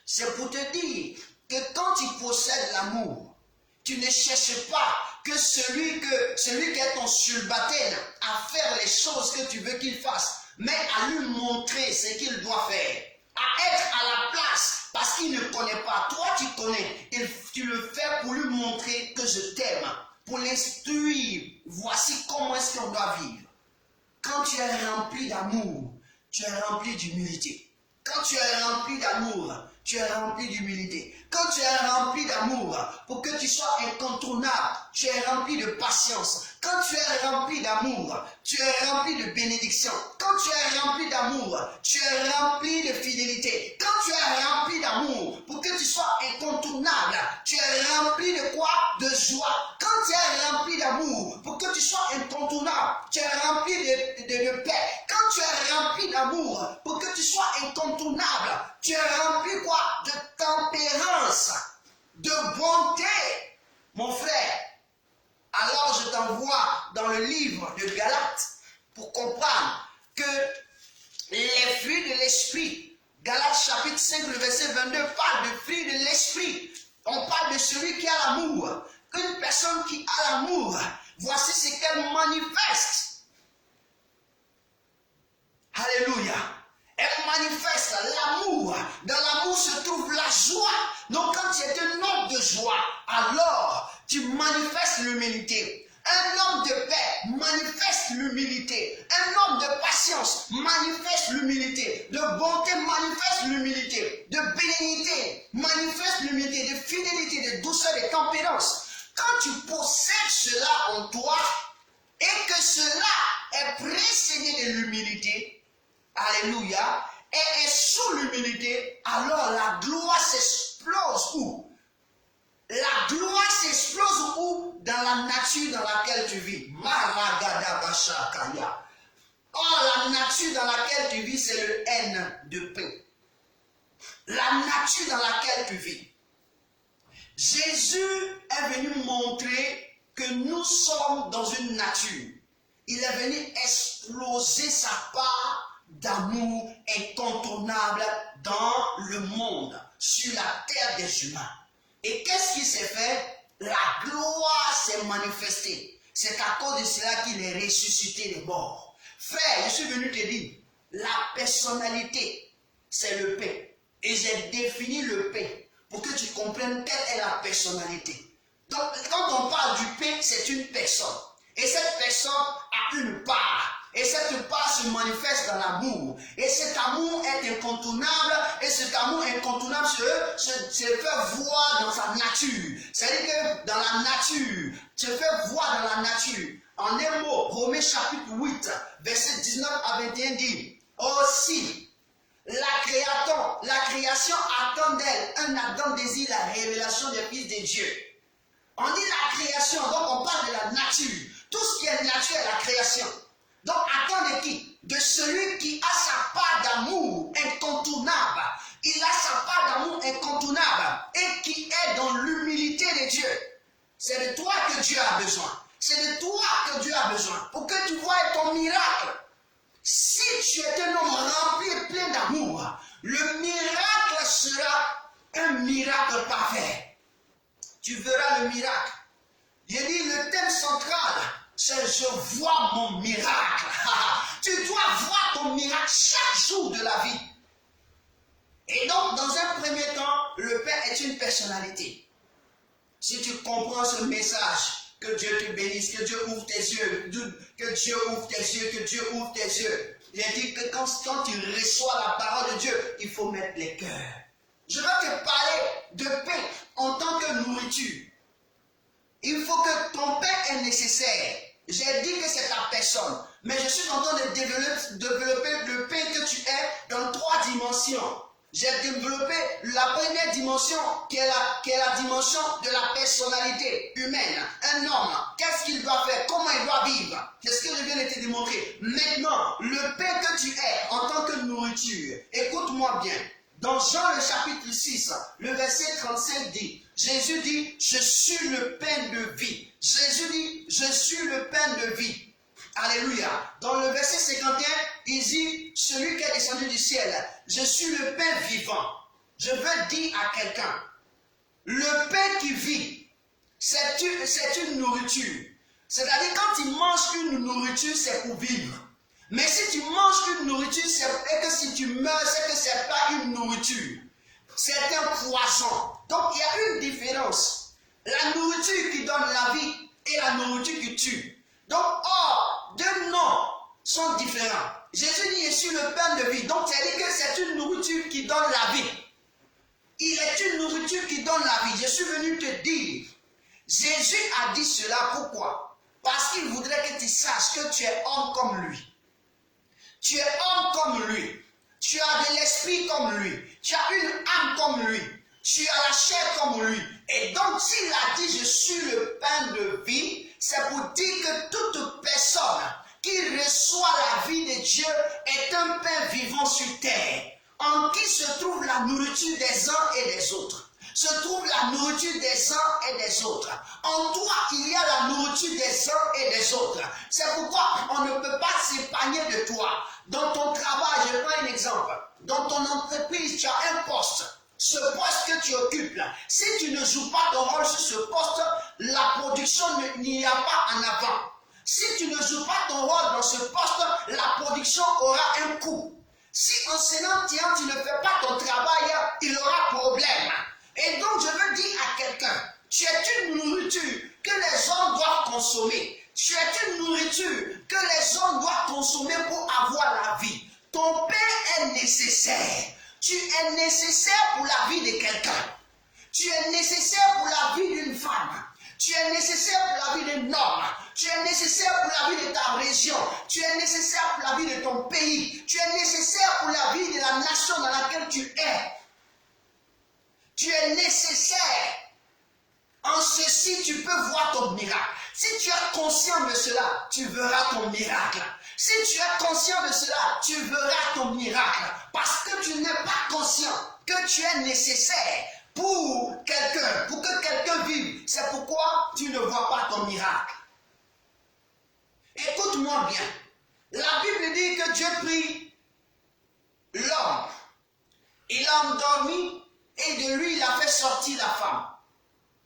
C'est pour te dire que quand tu possèdes l'amour, tu ne cherches pas que celui qui est ton subalterne à faire les choses que tu veux qu'il fasse, mais à lui montrer ce qu'il doit faire, à être à la place, parce qu'il ne connaît pas. Toi, tu connais, et tu le fais pour lui montrer que je t'aime, pour l'instruire. Voici comment est-ce qu'on doit vivre. Quand tu es rempli d'amour, tu es rempli d'humilité. Quand tu es rempli d'amour, tu es rempli d'humilité. Quand tu es rempli d'amour, pour que tu sois incontournable, tu es rempli de patience. Quand tu es rempli d'amour, tu es rempli de bénédiction. Quand tu es rempli d'amour, tu es rempli de fidélité. Quand tu es rempli d'amour, pour que tu sois incontournable, tu es rempli de quoi? De joie. Quand tu es rempli d'amour, pour que tu sois incontournable, tu es rempli de paix. Quand tu es rempli d'amour, pour que tu sois incontournable, tu es rempli quoi? De tempérance, de bonté. Mon frère, alors je t'envoie dans le livre de Galates pour comprendre que les fruits de l'esprit, Galates chapitre 5, le verset 22 parle de fruits de l'esprit. On parle de celui qui a l'amour. Une personne qui a l'amour, voici ce qu'elle manifeste. Alléluia. Elle manifeste l'amour. Dans l'amour se trouve la joie. Donc quand tu es un homme de joie, alors tu manifestes l'humilité. Un homme de paix manifeste l'humilité. Un homme de patience manifeste l'humilité. De bonté manifeste l'humilité. De bénignité manifeste l'humilité. De fidélité, de douceur, de tempérance. Quand tu possèdes cela en toi et que cela est précédé de l'humilité, alléluia, et est sous l'humilité, alors la gloire s'explose où? La gloire s'explose où? Dans la nature dans laquelle tu vis. Oh, la nature dans laquelle tu vis, c'est le haine de paix. La nature dans laquelle tu vis. Jésus est venu montrer que nous sommes dans une nature. Il est venu exploser sa part d'amour incontournable dans le monde, sur la terre des humains. Et qu'est-ce qui s'est fait? La gloire s'est manifestée. C'est à cause de cela qu'il est ressuscité des morts. Frère, je suis venu te dire, la personnalité, c'est le pain. Et j'ai défini le pain pour que tu comprennes quelle est la personnalité. Donc, quand on parle du pain, c'est une personne. Et cette personne a une part. Et cette part se manifeste dans l'amour. Et cet amour est incontournable. Et cet amour incontournable se fait voir dans sa nature. C'est-à-dire que dans la nature, se fait voir dans la nature. En un mot, Romains chapitre 8, verset 19 à 21 dit, aussi, la création attend d'elle un ardent désir, la révélation des fils de Dieu. On dit la création, donc on parle de la nature. Tout ce qui est nature est la création. Donc attend de qui? De celui qui a sa part d'amour incontournable. Il a sa part d'amour incontournable et qui est dans l'humilité de Dieu. C'est de toi que Dieu a besoin. C'est de toi que Dieu a besoin. Pour que tu vois ton miracle. Si tu es un homme rempli et plein d'amour, le miracle sera un miracle parfait. Tu verras le miracle. Il dit le thème central, c'est je vois mon miracle. Tu dois voir ton miracle chaque jour de la vie. Et donc, dans un premier temps, le Père est une personnalité. Si tu comprends ce message, que Dieu te bénisse, que Dieu ouvre tes yeux, que Dieu ouvre tes yeux, que Dieu ouvre tes yeux. J'ai dit que quand tu reçois la parole de Dieu, il faut mettre les cœurs. Je vais te parler de pain en tant que nourriture. Il faut que ton pain est nécessaire. J'ai dit que c'est ta personne, mais je suis en train de développer le pain que tu es dans 3 dimensions. J'ai développé la première dimension qui est la dimension de la personnalité humaine. Un homme, qu'est-ce qu'il doit faire? Comment il doit vivre? C'est ce que je viens de te démontrer. Maintenant, le pain que tu es en tant que nourriture, écoute-moi bien. Dans Jean le chapitre 6, le verset 35 dit, Jésus dit, je suis le pain de vie. Jésus dit, je suis le pain de vie. Alléluia. Dans le verset 51, il dit, celui qui est descendu du ciel, je suis le pain vivant. Je veux dire à quelqu'un, le pain qui vit, c'est une nourriture. C'est-à-dire quand tu manges une nourriture, c'est pour vivre. Mais si tu manges une nourriture, et que si tu meurs, c'est que ce n'est pas une nourriture. C'est un poison. Donc il y a une différence. La nourriture qui donne la vie et la nourriture qui tue. Donc, deux noms sont différents. Jésus dit, je suis le pain de vie. Donc, c'est-à-dire que c'est une nourriture qui donne la vie. Il est une nourriture qui donne la vie. Je suis venu te dire, Jésus a dit cela, pourquoi? Parce qu'il voudrait que tu saches que tu es homme comme lui. Tu es homme comme lui. Tu as de l'esprit comme lui. Tu as une âme comme lui. Tu as la chair comme lui. Et donc, s'il a dit, je suis le pain de vie, c'est pour dire que toute personne qui reçoit la vie de Dieu est un pain vivant sur terre, en qui se trouve la nourriture des uns et des autres. Se trouve la nourriture des uns et des autres. En toi, il y a la nourriture des uns et des autres. C'est pourquoi on ne peut pas s'épargner de toi. Dans ton travail, je prends un exemple. Dans ton entreprise, tu as un poste. Ce poste que tu occupes là, si tu ne joues pas ton rôle sur ce poste, la production n'y a pas en avant. Si tu ne joues pas ton rôle dans ce poste, la production aura un coût. Si enseignant, tu ne fais pas ton travail, il aura problème. Et donc je veux dire à quelqu'un, tu es une nourriture que les hommes doivent consommer. Tu es une nourriture que les hommes doivent consommer pour avoir la vie. Ton pain est nécessaire. Tu es nécessaire pour la vie de quelqu'un. Tu es nécessaire pour la vie d'une femme. Tu es nécessaire pour la vie d'un homme. Tu es nécessaire pour la vie de ta région. Tu es nécessaire pour la vie de ton pays. Tu es nécessaire pour la vie de la nation dans laquelle tu es. Tu es nécessaire. En ceci, tu peux voir ton miracle. Si tu es conscient de cela, tu verras ton miracle. Si tu es conscient de cela, tu verras ton miracle. Parce que tu n'es pas conscient que tu es nécessaire pour quelqu'un, pour que quelqu'un vive. C'est pourquoi tu ne vois pas ton miracle. Écoute-moi bien. La Bible dit que Dieu prit l'homme. Il a endormi et de lui il a fait sortir la femme.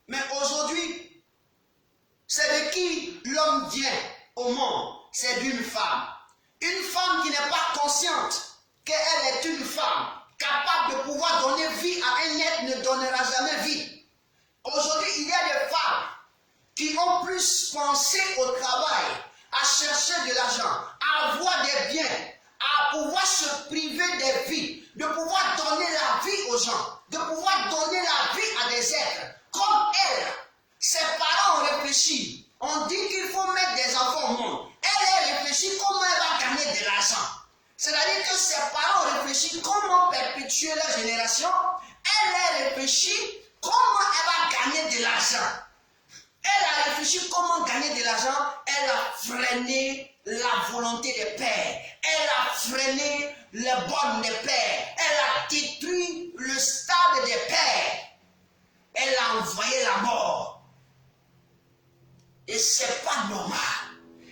Mais aujourd'hui, c'est de qui l'homme vient au monde? C'est d'une femme. Une femme qui n'est pas consciente qu'elle est une femme, capable de pouvoir donner vie à un être, ne donnera jamais vie. Aujourd'hui, il y a des femmes qui ont plus pensé au travail, à chercher de l'argent, à avoir des biens, à pouvoir se priver des vies, de pouvoir donner la vie aux gens, de pouvoir donner la vie à des êtres. Comme elle, ses parents ont réfléchi. On dit qu'il faut mettre des enfants au monde. Elle a réfléchi comment elle va gagner de l'argent. C'est-à-dire que ses parents ont réfléchi comment perpétuer la génération. Elle a réfléchi comment elle va gagner de l'argent. Elle a réfléchi comment gagner de l'argent. Elle a freiné la volonté des pères. Elle a freiné les bonnes des pères. Elle a détruit le stade des pères. Elle a envoyé la mort. Et c'est pas normal.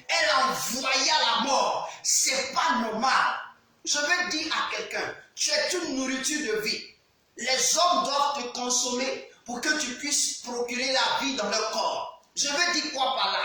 Elle a envoyé la mort. C'est pas normal. Je veux dire à quelqu'un, tu es une nourriture de vie. Les hommes doivent te consommer pour que tu puisses procurer la vie dans leur corps. Je veux dire quoi par là?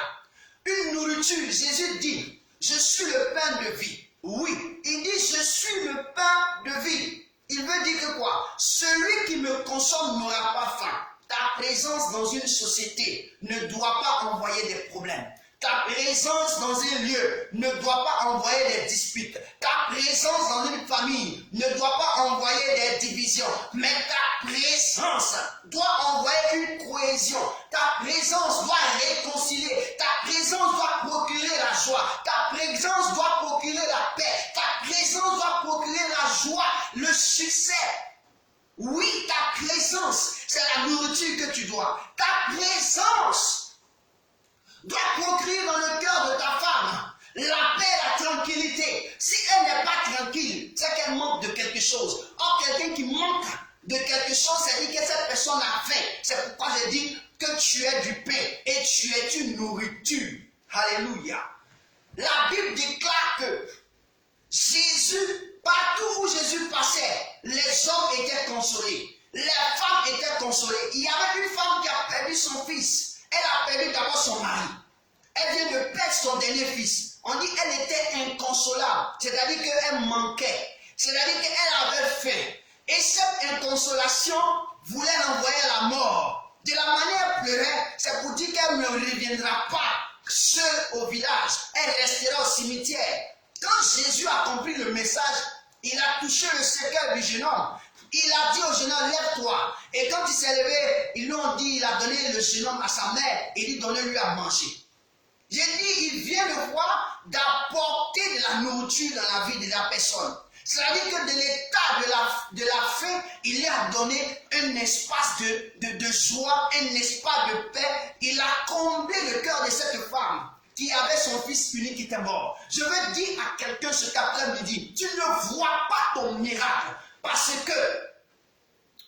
Une nourriture, Jésus dit, je suis le pain de vie. Oui, il dit, je suis le pain de vie. Il veut dire que quoi? Celui qui me consomme n'aura pas faim. Ta présence dans une société ne doit pas envoyer des problèmes. Ta présence dans un lieu ne doit pas envoyer des disputes. Ta présence dans une famille ne doit pas envoyer des divisions. Mais ta présence doit envoyer une cohésion. Ta présence doit réconcilier. Ta présence doit procurer la joie. Ta présence doit procurer la paix. Ta présence doit procurer la joie, le succès. Oui, ta présence, c'est la nourriture que tu dois. Ta présence doit procurer dans le cœur de ta femme la paix, la tranquillité. Si elle n'est pas tranquille, c'est qu'elle manque de quelque chose. Or, quelqu'un qui manque de quelque chose, c'est dire que cette personne a faim. C'est pourquoi je dis que tu es du pain et tu es une nourriture. Alléluia. La Bible déclare que Jésus, partout où Jésus passait, les hommes étaient consolés. Les femmes étaient consolées. Il y avait une femme qui a perdu son fils. Elle a perdu d'abord son mari. Elle vient de perdre son dernier fils. On dit qu'elle était inconsolable. C'est-à-dire qu'elle manquait. C'est-à-dire qu'elle avait faim. Et cette inconsolation voulait l'envoyer à la mort. De la manière elle pleurait, c'est pour dire qu'elle ne reviendra pas seule au village. Elle restera au cimetière. Quand Jésus a compris le message, il a touché le cercueil du jeune homme. Il a dit au jeune homme, lève-toi. Et quand il s'est levé, ils lui ont dit, il a donné le jeune homme à sa mère et il donnait-lui à manger. J'ai dit, il vient le voir d'apporter de la nourriture dans la vie de la personne. C'est-à-dire que de l'état de la faim, il lui a donné un espace de joie, un espace de paix. Il a comblé le cœur de cette femme qui avait son fils unique qui était mort. Je veux dire à quelqu'un ce qu'après-midi, tu ne vois pas ton miracle parce que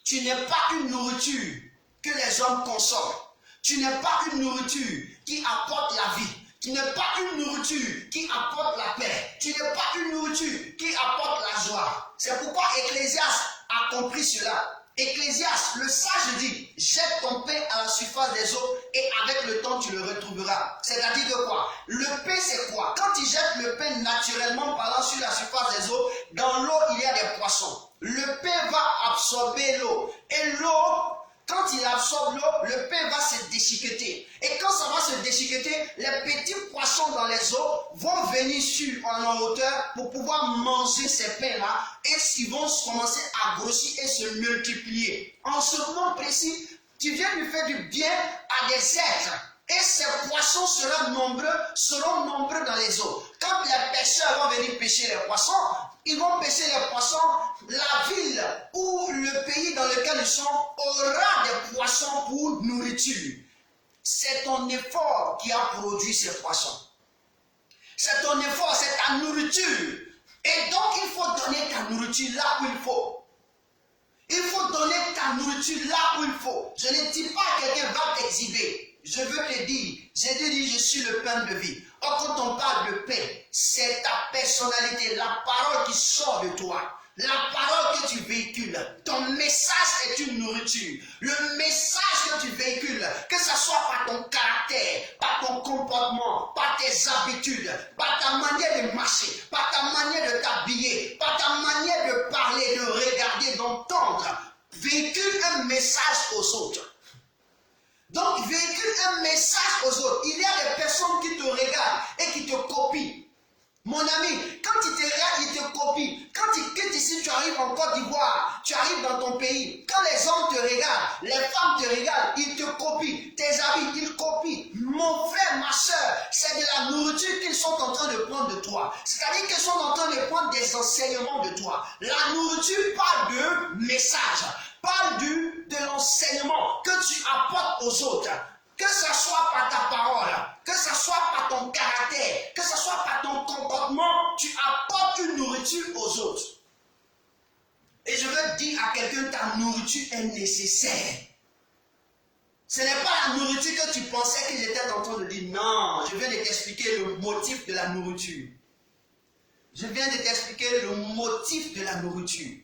tu n'es pas une nourriture que les hommes consomment. Tu n'es pas une nourriture qui apporte la vie. Tu n'es pas une nourriture qui apporte la paix. Tu n'es pas une nourriture qui apporte la joie. C'est pourquoi Ecclésiaste a compris cela. Ecclésiaste, le sage dit, jette ton pain à la surface des eaux et avec le temps tu le retrouveras. C'est-à-dire que quoi? Le pain c'est quoi? Quand il jette le pain naturellement parlant sur la surface des eaux, dans l'eau il y a des poissons. Le pain va absorber l'eau. Et l'eau, quand il absorbe l'eau, le pain va se déchiqueter. Et quand ça va se déchiqueter, les petits poissons dans les eaux vont venir en hauteur pour pouvoir manger ces pains-là. Et ils vont commencer à grossir et se multiplier. En ce moment précis, tu viens lui faire du bien à des êtres. Et ces poissons seront nombreux dans les eaux. Quand les pêcheurs vont venir pêcher les poissons, ils vont pêcher les poissons. La ville ou le pays dans lequel ils sont aura des poissons pour nourriture. C'est ton effort qui a produit ces poissons. C'est ton effort, c'est ta nourriture. Et donc il faut donner ta nourriture là où il faut. Il faut donner ta nourriture là où il faut. Je ne dis pas que quelqu'un va t'exhiber. Je veux te dire, Jésus dit, je suis le pain de vie. Or, quand on parle de paix, c'est ta personnalité, la parole qui sort de toi. La parole que tu véhicules, ton message est une nourriture. Le message que tu véhicules, que ce soit par ton caractère, par ton comportement, par tes habitudes, par ta manière de marcher, par ta manière de t'habiller, par ta manière de parler, de regarder, d'entendre, véhicule un message aux autres. Donc, véhicule un message aux autres. Il y a des personnes qui te regardent et qui te copient. Mon ami, quand ils te regardent, ils te copient. Quand tu quittes ici, tu arrives en Côte d'Ivoire, tu arrives dans ton pays. Quand les hommes te regardent, les femmes te regardent, ils te copient. Tes amis, ils copient. Mon frère, ma soeur, c'est de la nourriture qu'ils sont en train de prendre de toi. C'est-à-dire qu'ils sont en train de prendre des enseignements de toi. La nourriture parle de message, parle de l'enseignement que tu apportes aux autres. Que ce soit par ta parole, que ce soit par ton caractère, que ce soit par ton comportement, tu apportes une nourriture aux autres. Et je veux dire à quelqu'un, ta nourriture est nécessaire. Ce n'est pas la nourriture que tu pensais que j'étais en train de dire. Non, je viens de t'expliquer le motif de la nourriture. Je viens de t'expliquer le motif de la nourriture.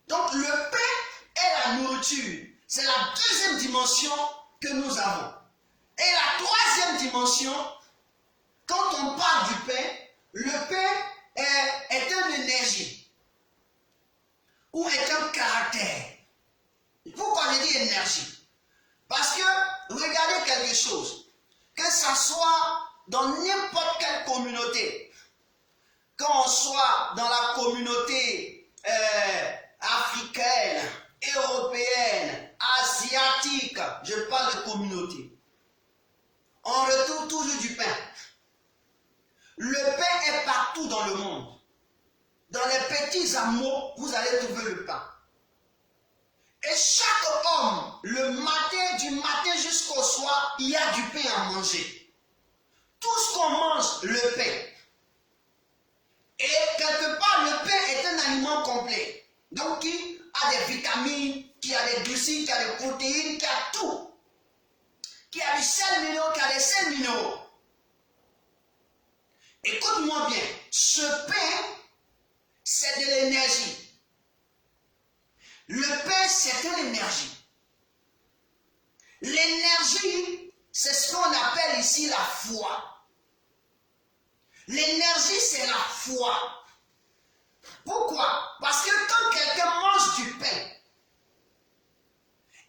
Donc le pain est la nourriture. C'est la deuxième dimension que nous avons. Et la troisième dimension, quand on parle du pain, le pain est une énergie ou est un caractère. Pourquoi je dis énergie? Parce que, regardez quelque chose, que ça soit dans n'importe quelle communauté, quand on soit dans la communauté africaine, européenne, asiatique, je parle de communauté, on retrouve toujours du pain. Le pain est partout dans le monde. Dans les petits hameaux, vous allez trouver le pain. Et chaque homme, le matin, du matin jusqu'au soir, il y a du pain à manger. Tout ce qu'on mange, le pain. Et quelque part, le pain est un aliment complet. Donc, qui a des vitamines, qui a des glucides, qui a des protéines, qui a tout. Qui a du sel minéraux, qui a des sels minéraux. Écoute-moi bien, ce pain, c'est de l'énergie. Le pain, c'est une énergie. L'énergie, c'est ce qu'on appelle ici la foi. L'énergie, c'est la foi. Pourquoi? Parce que quand quelqu'un mange du pain,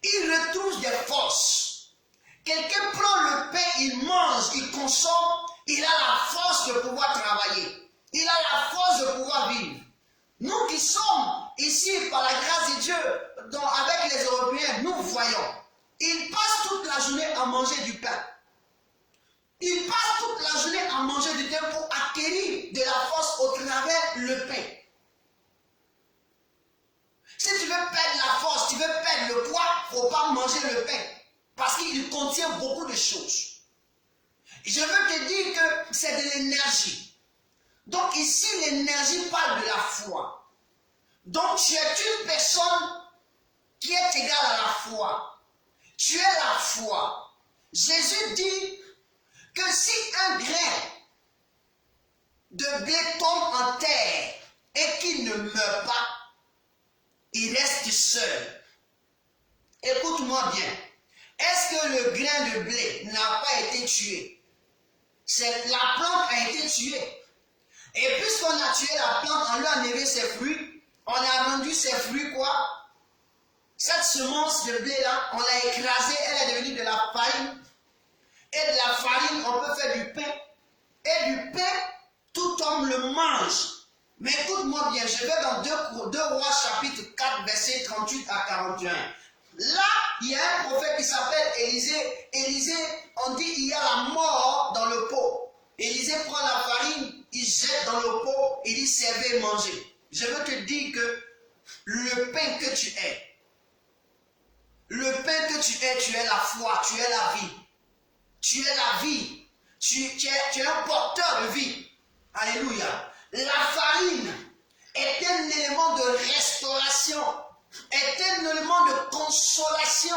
il retrouve des forces. Quelqu'un prend le pain, il mange, il consomme, il a la force de pouvoir travailler. Il a la force de pouvoir vivre. Nous qui sommes ici par la grâce de Dieu, avec les Européens, nous voyons. Ils passent toute la journée à manger du pain. Ils passent toute la journée à manger du pain pour acquérir de la force au travers le pain. Si tu veux perdre la force, tu veux perdre le poids, il ne faut pas manger le pain. Parce qu'il contient beaucoup de choses. Je veux te dire que c'est de l'énergie. Donc ici, l'énergie parle de la foi. Donc tu es une personne qui est égale à la foi. Tu es la foi. Jésus dit que si un grain de blé tombe en terre et qu'il ne meurt pas, il reste seul. Écoute-moi bien. Est-ce que le grain de blé n'a pas été tué? La plante a été tuée. Et puisqu'on a tué la plante, on lui a enlevé ses fruits, on a rendu ses fruits quoi? Cette semence de blé là, on l'a écrasée, elle est devenue de la farine. Et de la farine, on peut faire du pain. Et du pain, tout homme le mange. Mais écoute-moi bien, je vais dans 2 Rois chapitre 4, verset 38 à 41. Là, il y a un prophète qui s'appelle Élisée. Élisée, on dit il y a la mort dans le pot. Élisée prend la farine, il jette dans le pot, il dit servez, mangez. Je veux te dire que le pain que tu es, tu es la foi, tu es la vie. Tu es la vie. Tu es un porteur de vie. Alléluia. La farine est un élément de restauration, est un élément de consolation.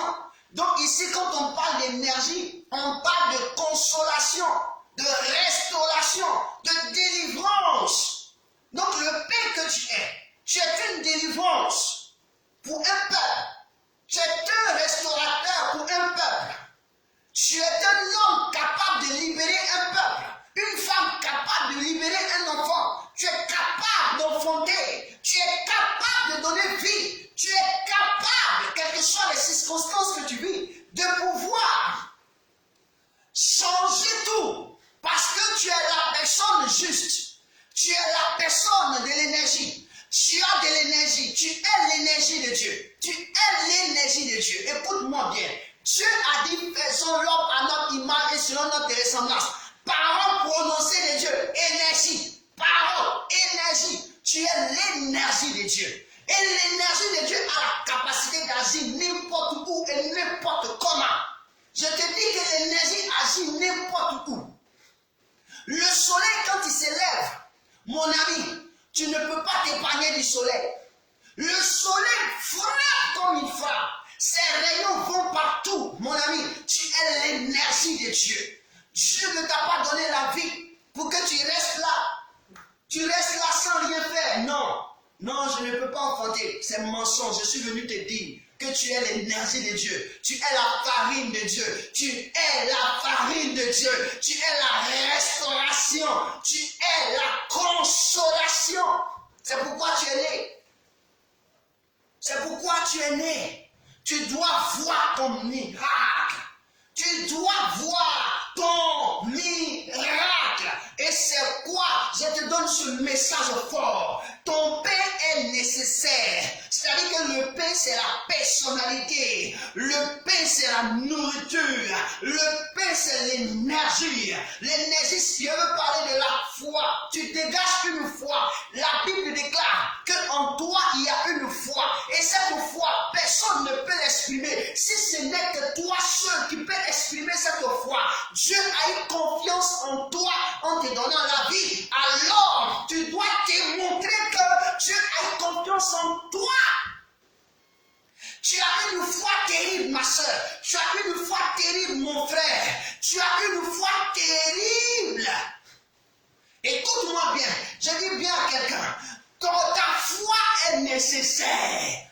Donc ici, quand on parle d'énergie, on parle de consolation, de restauration, de délivrance. Donc le pain que tu es une délivrance pour un peuple. Tu es un restaurateur pour un peuple. Tu es un homme capable de libérer un peuple. Une femme capable de libérer un enfant. Tu es capable d'enfanter. Tu es capable de donner vie. Tu es capable, quelles que soient les circonstances que tu vis, de pouvoir changer tout. Parce que tu es la personne juste. Tu es la personne de l'énergie. Tu as de l'énergie. Tu es l'énergie de Dieu. Tu es l'énergie de Dieu. Écoute-moi bien. Dieu a dit, faisons l'homme à notre image et selon notre ressemblance. Parole prononcée de Dieu. Énergie. Parole. Énergie. Tu es l'énergie de Dieu. Et l'énergie de Dieu a la capacité d'agir n'importe où et n'importe comment. Je te dis que l'énergie agit n'importe où. Le soleil, quand il s'élève, mon ami, tu ne peux pas t'épargner du soleil. Le soleil frappe comme il frappe. Ses rayons vont partout, mon ami. Tu es l'énergie de Dieu. Dieu ne t'a pas donné la vie pour que tu restes là. Tu restes là sans rien faire. Non. Non, je ne peux pas enfanter. C'est mensonge. Je suis venu te dire que tu es l'énergie de Dieu. Tu es la farine de Dieu. Tu es la farine de Dieu. Tu es la restauration. Tu es la consolation. C'est pourquoi tu es né. C'est pourquoi tu es né. Tu dois voir ton miracle. Tu dois voir ton miracle. Et c'est quoi? Je te donne ce message fort. Ton pain est nécessaire. C'est-à-dire que le pain, c'est la personnalité. Le pain, c'est la nourriture. Le pain, c'est l'énergie. L'énergie, si je veux parler de la foi, tu dégages une foi. La Bible déclare qu'en toi, il y a une foi. Et cette foi, personne ne peut l'exprimer. Si ce n'est que toi seul qui peux exprimer cette foi. Dieu a eu confiance en toi en te donnant la vie. Alors, tu dois démontrer que Dieu a eu confiance en toi. Tu as une foi terrible, ma soeur. Tu as une foi terrible, mon frère. Tu as une foi terrible. Écoute-moi bien. Je dis bien à quelqu'un. Ta foi est nécessaire.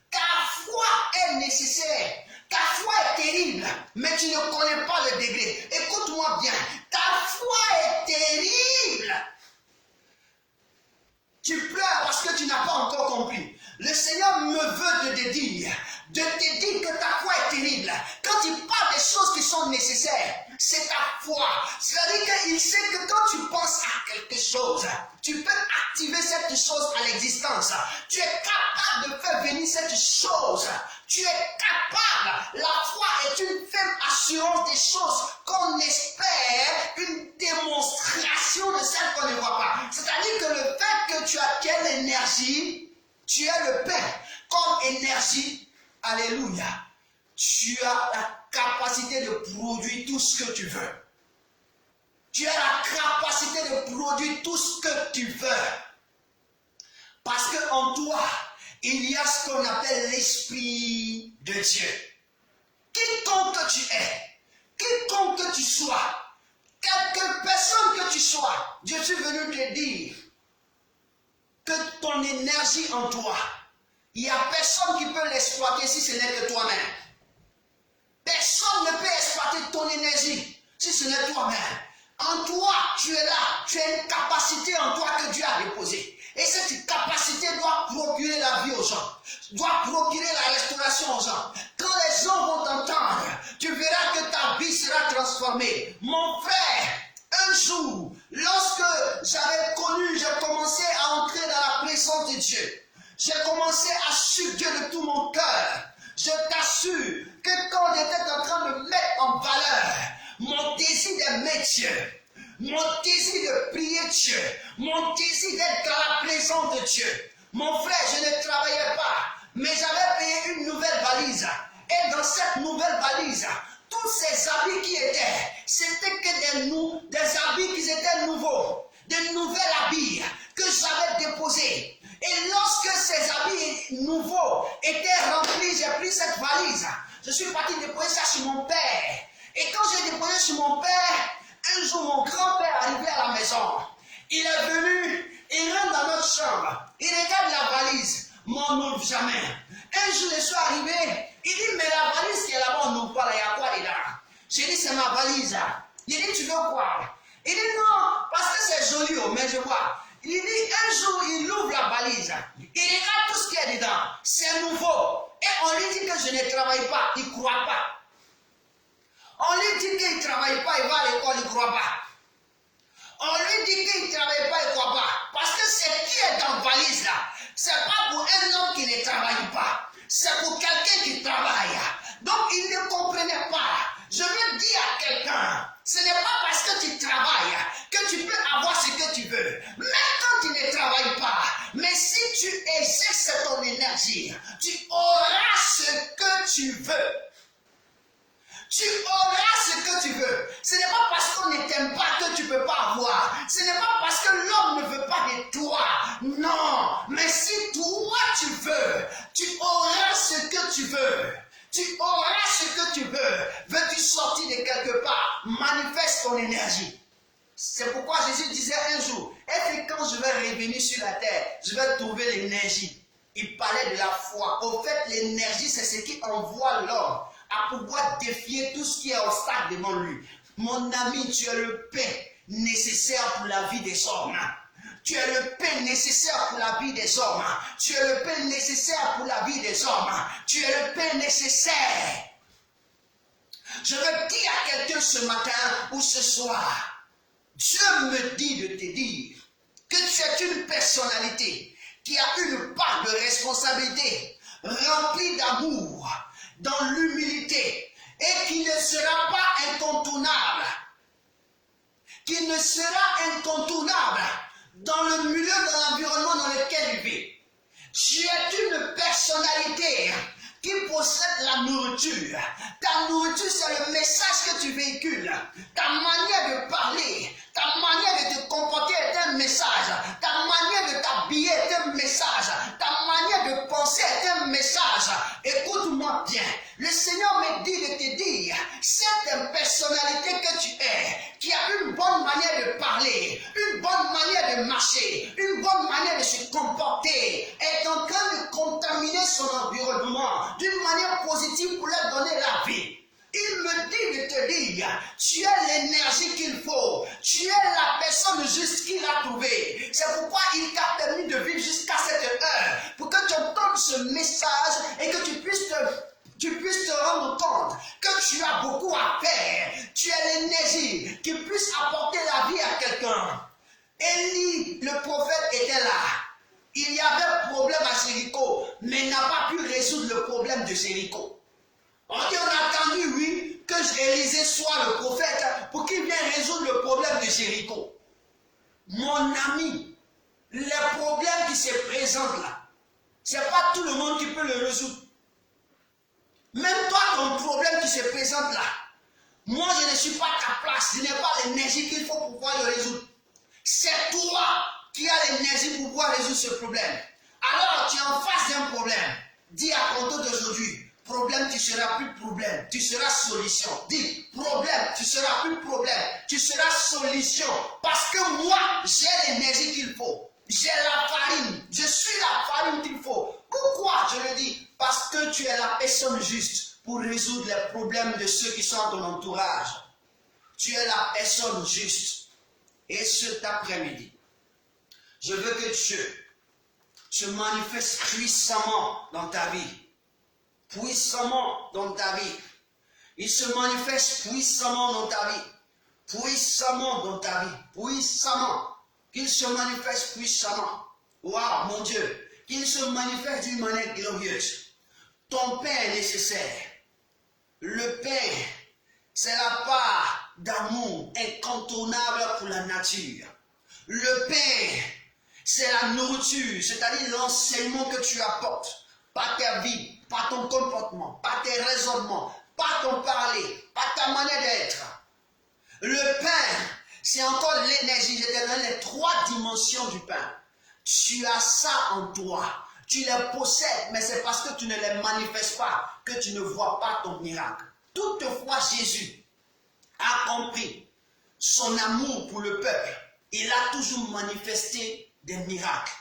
Ta foi est nécessaire. Ta foi est terrible, mais tu ne connais pas le degré. Écoute-moi bien. Ta foi est terrible. Tu pleures parce que tu n'as pas encore compris. Le Seigneur me veut de te dire que ta foi est terrible. Quand il parle des choses qui sont nécessaires, c'est ta foi. C'est-à-dire qu'il sait que quand tu penses à quelque chose, tu peux activer cette chose à l'existence. Tu es capable de faire venir cette chose. Tu es capable. La foi est une ferme assurance des choses qu'on espère, une démonstration de celles qu'on ne voit pas. C'est-à-dire que le fait que tu as l'énergie, tu es le pain comme énergie. Alléluia. Tu as la capacité de produire tout ce que tu veux. Tu as la capacité de produire tout ce que tu veux. Parce qu'en toi, il y a ce qu'on appelle l'Esprit de Dieu. Quiconque tu es, quiconque que tu sois, quelque personne que tu sois, je suis venu te dire que ton énergie en toi, il n'y a personne qui peut l'exploiter si ce n'est que toi-même. Personne ne peut exploiter ton énergie si ce n'est toi-même. En toi, tu es là, tu as une capacité en toi que Dieu a déposée. Et cette capacité doit procurer la vie aux gens, doit procurer la restauration aux gens. Quand les gens vont t'entendre, tu verras que ta vie sera transformée. Mon frère, un jour, lorsque j'ai commencé à entrer dans la présence de Dieu. J'ai commencé à suivre Dieu de tout mon cœur. Je t'assure que quand j'étais en train de mettre en valeur mon désir d'aimer Dieu, mon désir de prier Dieu, mon désir d'être dans la présence de Dieu, mon frère, je ne travaillais pas, mais j'avais payé une nouvelle valise. Et dans cette nouvelle valise, tous ces habits qui étaient, c'était que des habits qui étaient nouveaux, des nouveaux habits que j'avais déposés. Et lorsque ces habits vie nouveau était remplie. J'ai pris cette valise. Je suis parti déposer ça chez mon père. Et quand j'ai déposé chez mon père, un jour mon grand-père est arrivé à la maison. Il est venu, il rentre dans notre chambre. Il regarde la valise. Mais on n'ouvre jamais. Un jour, je suis arrivé. Il dit, mais la valise qui est là-bas, on n'ouvre pas. Il y a quoi dedans? J'ai dit, c'est ma valise. Il dit, tu veux quoi? Il dit, non, parce que c'est joli, mais je vois. Il dit, un jour, il ouvre la valise. Il regarde tout ce qu'il y a dedans. C'est nouveau. Et on lui dit que je ne travaille pas. Il ne croit pas. On lui dit qu'il ne travaille pas. Il va à l'école, il ne croit pas. On lui dit qu'il ne travaille pas, il ne croit pas. Parce que ce qui est dans la valise là, ce n'est pas pour un homme qui ne travaille pas. C'est pour quelqu'un qui travaille. Donc il ne comprenait pas. Je veux dire à quelqu'un, ce n'est pas parce que tu travailles que tu peux avoir ce que tu veux. Même quand tu ne travailles pas, mais si tu exerces ton énergie, tu auras ce que tu veux. Tu auras ce que tu veux. Ce n'est pas parce qu'on ne t'aime pas que tu ne peux pas avoir. Ce n'est pas parce que l'homme ne veut pas de toi. Non. Mais si toi tu veux, tu auras ce que tu veux. Tu auras ce que tu veux. Veux-tu sortir de quelque part? Manifeste ton énergie. C'est pourquoi Jésus disait un jour, est-ce que quand je vais revenir sur la terre, je vais trouver l'énergie? Il parlait de la foi. Au fait, l'énergie, c'est ce qui envoie l'homme à pouvoir défier tout ce qui est obstacle devant lui. Mon ami, tu es le pain nécessaire pour la vie des hommes. Tu es le pain nécessaire pour la vie des hommes. Tu es le pain nécessaire pour la vie des hommes. Tu es le pain nécessaire. Je veux dire à quelqu'un ce matin ou ce soir, Dieu me dit de te dire que tu es une personnalité qui a une part de responsabilité, remplie d'amour, dans l'humilité, et qui ne sera pas incontournable. Qui ne sera incontournable dans le milieu, dans l'environnement dans lequel il vit. Tu es une personnalité qui possède la nourriture. Ta nourriture, c'est le message que tu véhicules. Ta manière de parler, ta manière de te comporter est un message. Ta manière de t'habiller est un message. Ta manière de penser est un message. Écoute-moi bien. Le Seigneur me dit de te dire, cette personnalité que tu es, qui a une bonne manière de parler, une bonne manière de marcher, une bonne manière de se comporter, est en train de contaminer son environnement d'une manière positive pour leur donner la vie. Il me dit de te dire, tu as l'énergie qu'il faut, tu es la personne juste qu'il a trouvée. C'est pourquoi il t'a permis de vivre jusqu'à cette heure, pour que tu entendes ce message et que tu puisses te rendre compte que tu as beaucoup à faire. Tu as l'énergie qui puisse apporter la vie à quelqu'un. Élie, le prophète, était là. Il y avait un problème à Jéricho, mais il n'a pas pu résoudre le problème de Jéricho. On a attendu, oui, que Élisée soit le prophète pour qu'il vienne résoudre le problème de Jéricho. Mon ami, les problèmes qui se présentent là, ce n'est pas tout le monde qui peut le résoudre. Même toi, ton problème qui se présente là, moi je ne suis pas à ta place, je n'ai pas l'énergie qu'il faut pour pouvoir le résoudre. C'est toi qui as l'énergie pour pouvoir résoudre ce problème. Alors tu es en face d'un problème. Dis à ton tour d'aujourd'hui, problème, tu seras plus problème, tu seras solution. Dis, problème, tu seras plus problème, tu seras solution. Parce que moi, j'ai l'énergie qu'il faut. J'ai la farine, je suis la farine qu'il faut. Pourquoi je le dis? Parce que tu es la personne juste pour résoudre les problèmes de ceux qui sont dans ton entourage. Tu es la personne juste. Et cet après-midi, je veux que Dieu se manifeste puissamment dans ta vie. Puissamment dans ta vie. Il se manifeste puissamment dans ta vie. Puissamment dans ta vie. Puissamment. Qu'il se manifeste puissamment. Waouh, mon Dieu. Qu'il se manifeste d'une manière glorieuse. Ton pain est nécessaire. Le pain, c'est la part d'amour incontournable pour la nature. Le pain, c'est la nourriture, c'est-à-dire l'enseignement que tu apportes par ta vie, par ton comportement, par tes raisonnements, par ton parler, par ta manière d'être. Le pain, c'est encore l'énergie. Je te donne les 3 dimensions du pain. Tu as ça en toi. Tu les possèdes, mais c'est parce que tu ne les manifestes pas que tu ne vois pas ton miracle. Toutefois, Jésus a compris son amour pour le peuple. Il a toujours manifesté des miracles.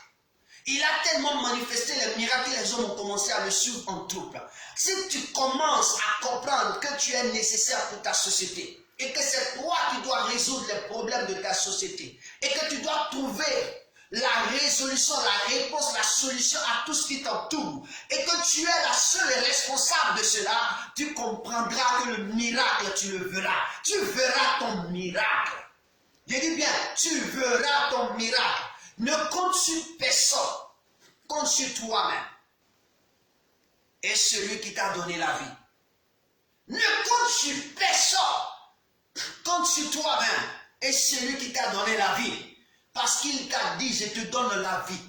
Il a tellement manifesté les miracles que les hommes ont commencé à le suivre en troupe. Si tu commences à comprendre que tu es nécessaire pour ta société et que c'est toi qui dois résoudre les problèmes de ta société et que tu dois trouver la résolution, la réponse, la solution à tout ce qui t'entoure et que tu es la seule responsable de cela, tu comprendras que le miracle, tu le verras. Tu verras ton miracle. Je dis bien, tu verras ton miracle. Ne compte sur personne, compte sur toi-même et celui qui t'a donné la vie. Ne compte sur personne, compte sur toi-même et celui qui t'a donné la vie. Parce qu'il t'a dit, je te donne la vie.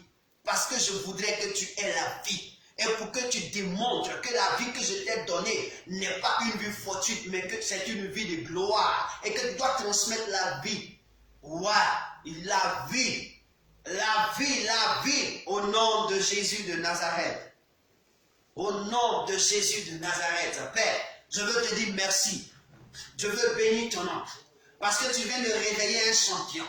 Parce que je voudrais que tu aies la vie. Et pour que tu démontres que la vie que je t'ai donnée n'est pas une vie fortuite, mais que c'est une vie de gloire. Et que tu dois transmettre la vie. Ouais, la vie. La vie, au nom de Jésus de Nazareth. Au nom de Jésus de Nazareth. Père, je veux te dire merci. Je veux bénir ton nom. Parce que tu viens de réveiller un champion.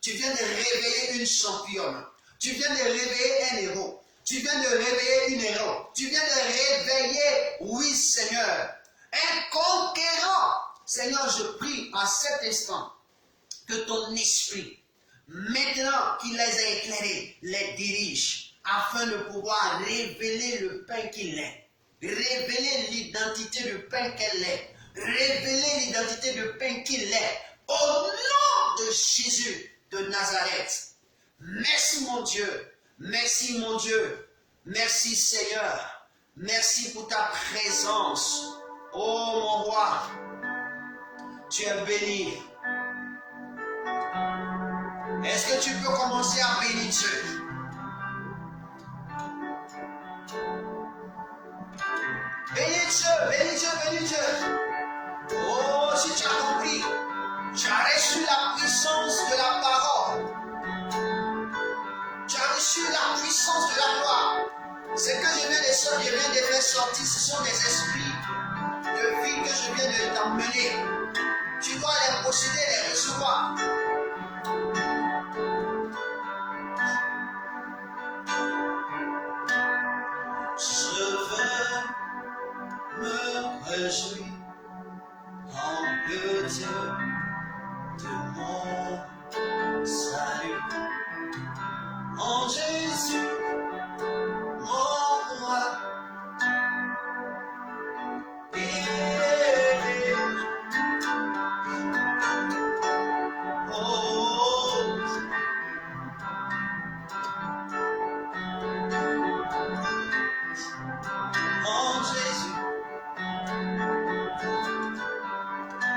Tu viens de réveiller une championne. Tu viens de réveiller un héros. Tu viens de réveiller une héros. Tu viens de réveiller, oui Seigneur, un conquérant. Seigneur, je prie en cet instant que ton esprit, maintenant qu'il les a éclairés, les dirige afin de pouvoir révéler le pain qu'il est, révéler l'identité du pain qu'elle est, révéler l'identité du pain qu'il est, au nom de Jésus de Nazareth. Merci mon Dieu, merci mon Dieu, merci Seigneur, merci pour ta présence. Oh mon roi, tu es béni. Est-ce que tu peux commencer à bénir Dieu? Bénis Dieu, bénis Dieu, bénis Dieu. Oh, si tu as compris, tu as reçu la puissance de la parole. Tu as reçu la puissance de la gloire. Ce que je viens de faire sortir, ce sont des esprits de vie que je viens de t'emmener. Tu dois les posséder, les recevoir. Je veux me réjouir en le Dieu de mon salut, en Jésus, mon roi.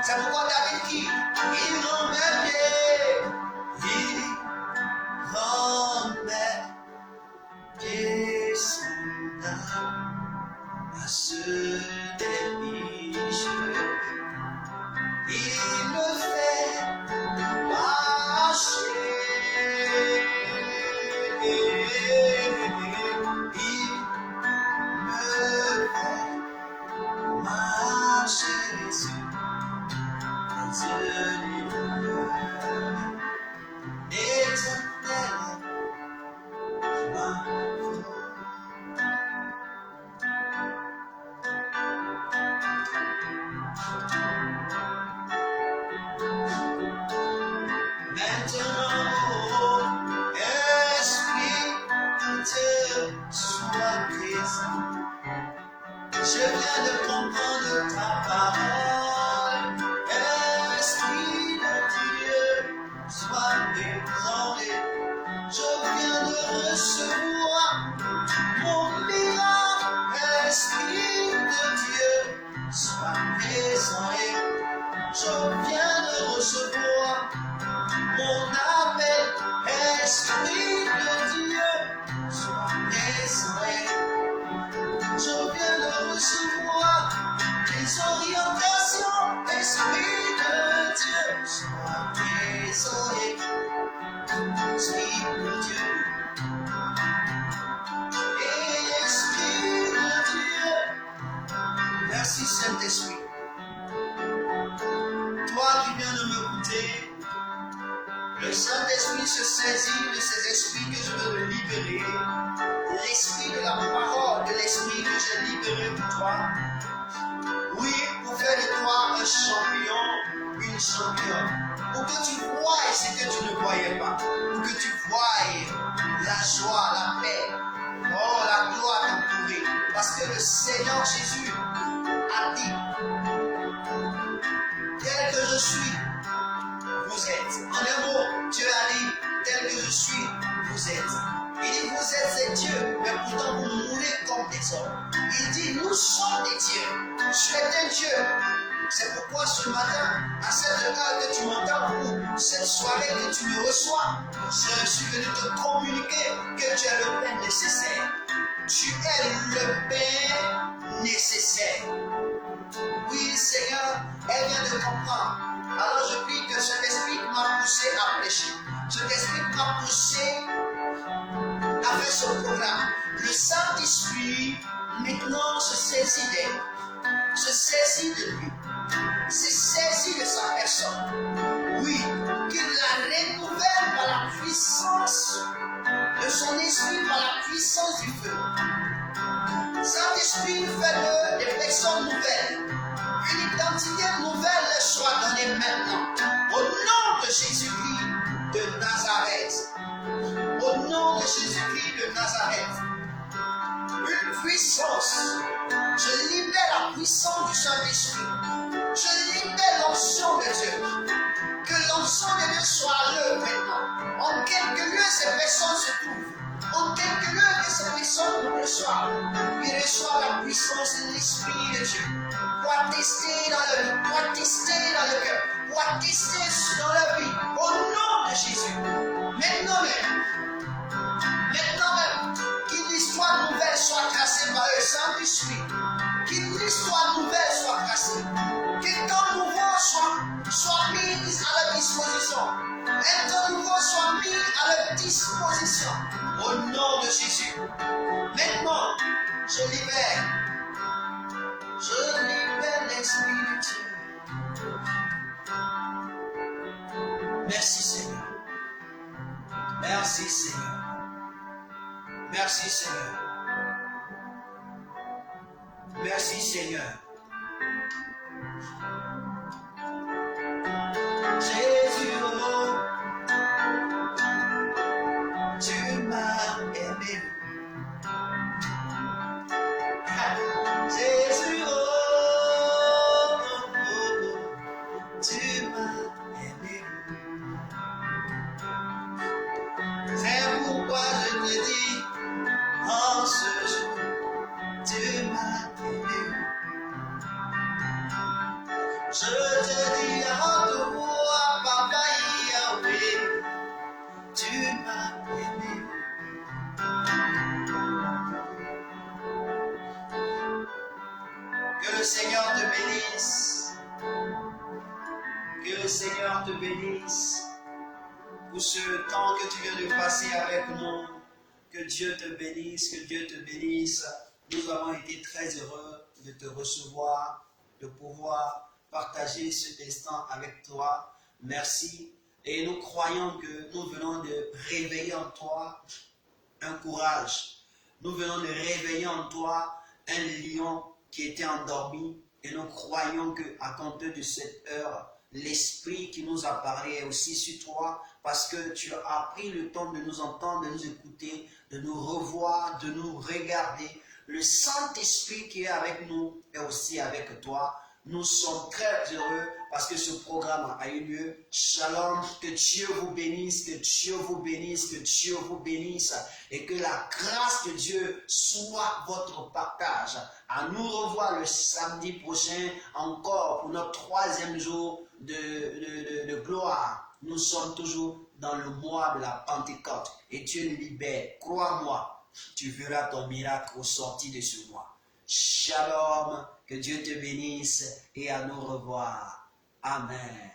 C'est pourquoi David dit, il remet pied son âme à ceux des biches. Il me fait marcher. Il me fait marcher sur je viens de comprendre ta parole. Esprit de Dieu, sois ébranlé. Je viens de recevoir mon miracle. Esprit de Dieu, sois ébranlé. Je viens de recevoir mon appel. Esprit de Dieu, sois ébranlé. Je viens de recevoir les orientations, Esprit de Dieu, sois désolé, Esprit de Dieu. qu'il se saisit de ces esprits que je veux le libérer. L'esprit de la parole, de l'esprit que j'ai libéré pour toi. Oui, pour faire de toi un champion, une championne. Pour que tu voies ce que tu ne voyais pas. Pour que tu voies la joie, la paix, oh, la gloire t'entourer. Parce que le Seigneur Jésus a dit, tel que je suis, vous êtes. En un mot, Dieu a dit, tel que je suis, vous êtes. Il dit, vous êtes ces dieux, mais pourtant vous mourrez comme des hommes. Il dit, nous sommes des dieux. Tu es un Dieu. C'est pourquoi ce matin, à cette heure que tu m'entends, ou cette soirée que tu me reçois, je suis venu te communiquer que tu es le pain nécessaire. Tu es le pain nécessaire. Oui, Seigneur, elle vient de comprendre. Alors je prie que cet esprit m'a poussé à prêcher. Cet esprit m'a poussé à faire ce programme. Le Saint-Esprit maintenant se saisit d'elle, se saisit de lui, se saisit de sa personne. Oui, qu'il la renouvelle par la puissance de son esprit, par la puissance du feu. Saint-Esprit, fais-le des personnes nouvelles. Une identité nouvelle leur soit donnée maintenant. Au nom de Jésus-Christ de Nazareth. Au nom de Jésus-Christ de Nazareth. Une puissance. Je libère la puissance du Saint-Esprit. Je libère l'onction de Dieu. Que l'onction de Dieu soit à l'œuvre maintenant. En quelques lieux, ces personnes se trouvent. En quelques lieux que ces personnes reçoivent. Ils reçoivent la puissance de l'Esprit de Dieu. Pour attester dans la vie, pour attester dans le cœur, pour attester dans la vie. Au nom de Jésus. Maintenant même, qu'une histoire nouvelle soit tracée par le Saint-Esprit. Qu'une histoire nouvelle soit tracée. Qu'un temps nouveau soit mis à leur disposition. Un temps nouveau soit mis à leur disposition. Au nom de Jésus. Maintenant, je libère l'Esprit de Dieu. Merci Seigneur. Merci Seigneur. Merci Seigneur. Merci Seigneur. Jésus, oh, tu m'as aimé. Jésus, oh, tu m'as aimé. C'est pourquoi je te dis, en ce jour, tu m'as aimé. Je te dis à toi, Papa Yahweh, tu m'as aimé. Que le Seigneur te bénisse. Que le Seigneur te bénisse pour ce temps que tu viens de passer avec nous. Que Dieu te bénisse, que Dieu te bénisse. Nous avons été très heureux de te recevoir, de pouvoir partager cet instant avec toi. Merci. Et nous croyons que nous venons de réveiller en toi un courage. Nous venons de réveiller en toi un lion qui était endormi. Et nous croyons qu'à compter de cette heure, l'Esprit qui nous a parlé est aussi sur toi, parce que tu as pris le temps de nous entendre, de nous écouter, de nous revoir, de nous regarder. Le Saint-Esprit qui est avec nous est aussi avec toi. Nous sommes très heureux parce que ce programme a eu lieu. Shalom, que Dieu vous bénisse, que Dieu vous bénisse, que Dieu vous bénisse. Et que la grâce de Dieu soit votre partage. À nous revoir le samedi prochain encore pour notre 3e jour de gloire. Nous sommes toujours dans le mois de la Pentecôte. Et Dieu nous libère. Crois-moi, tu verras ton miracle au sorti de ce mois. Shalom, que Dieu te bénisse et à nous revoir. Amen.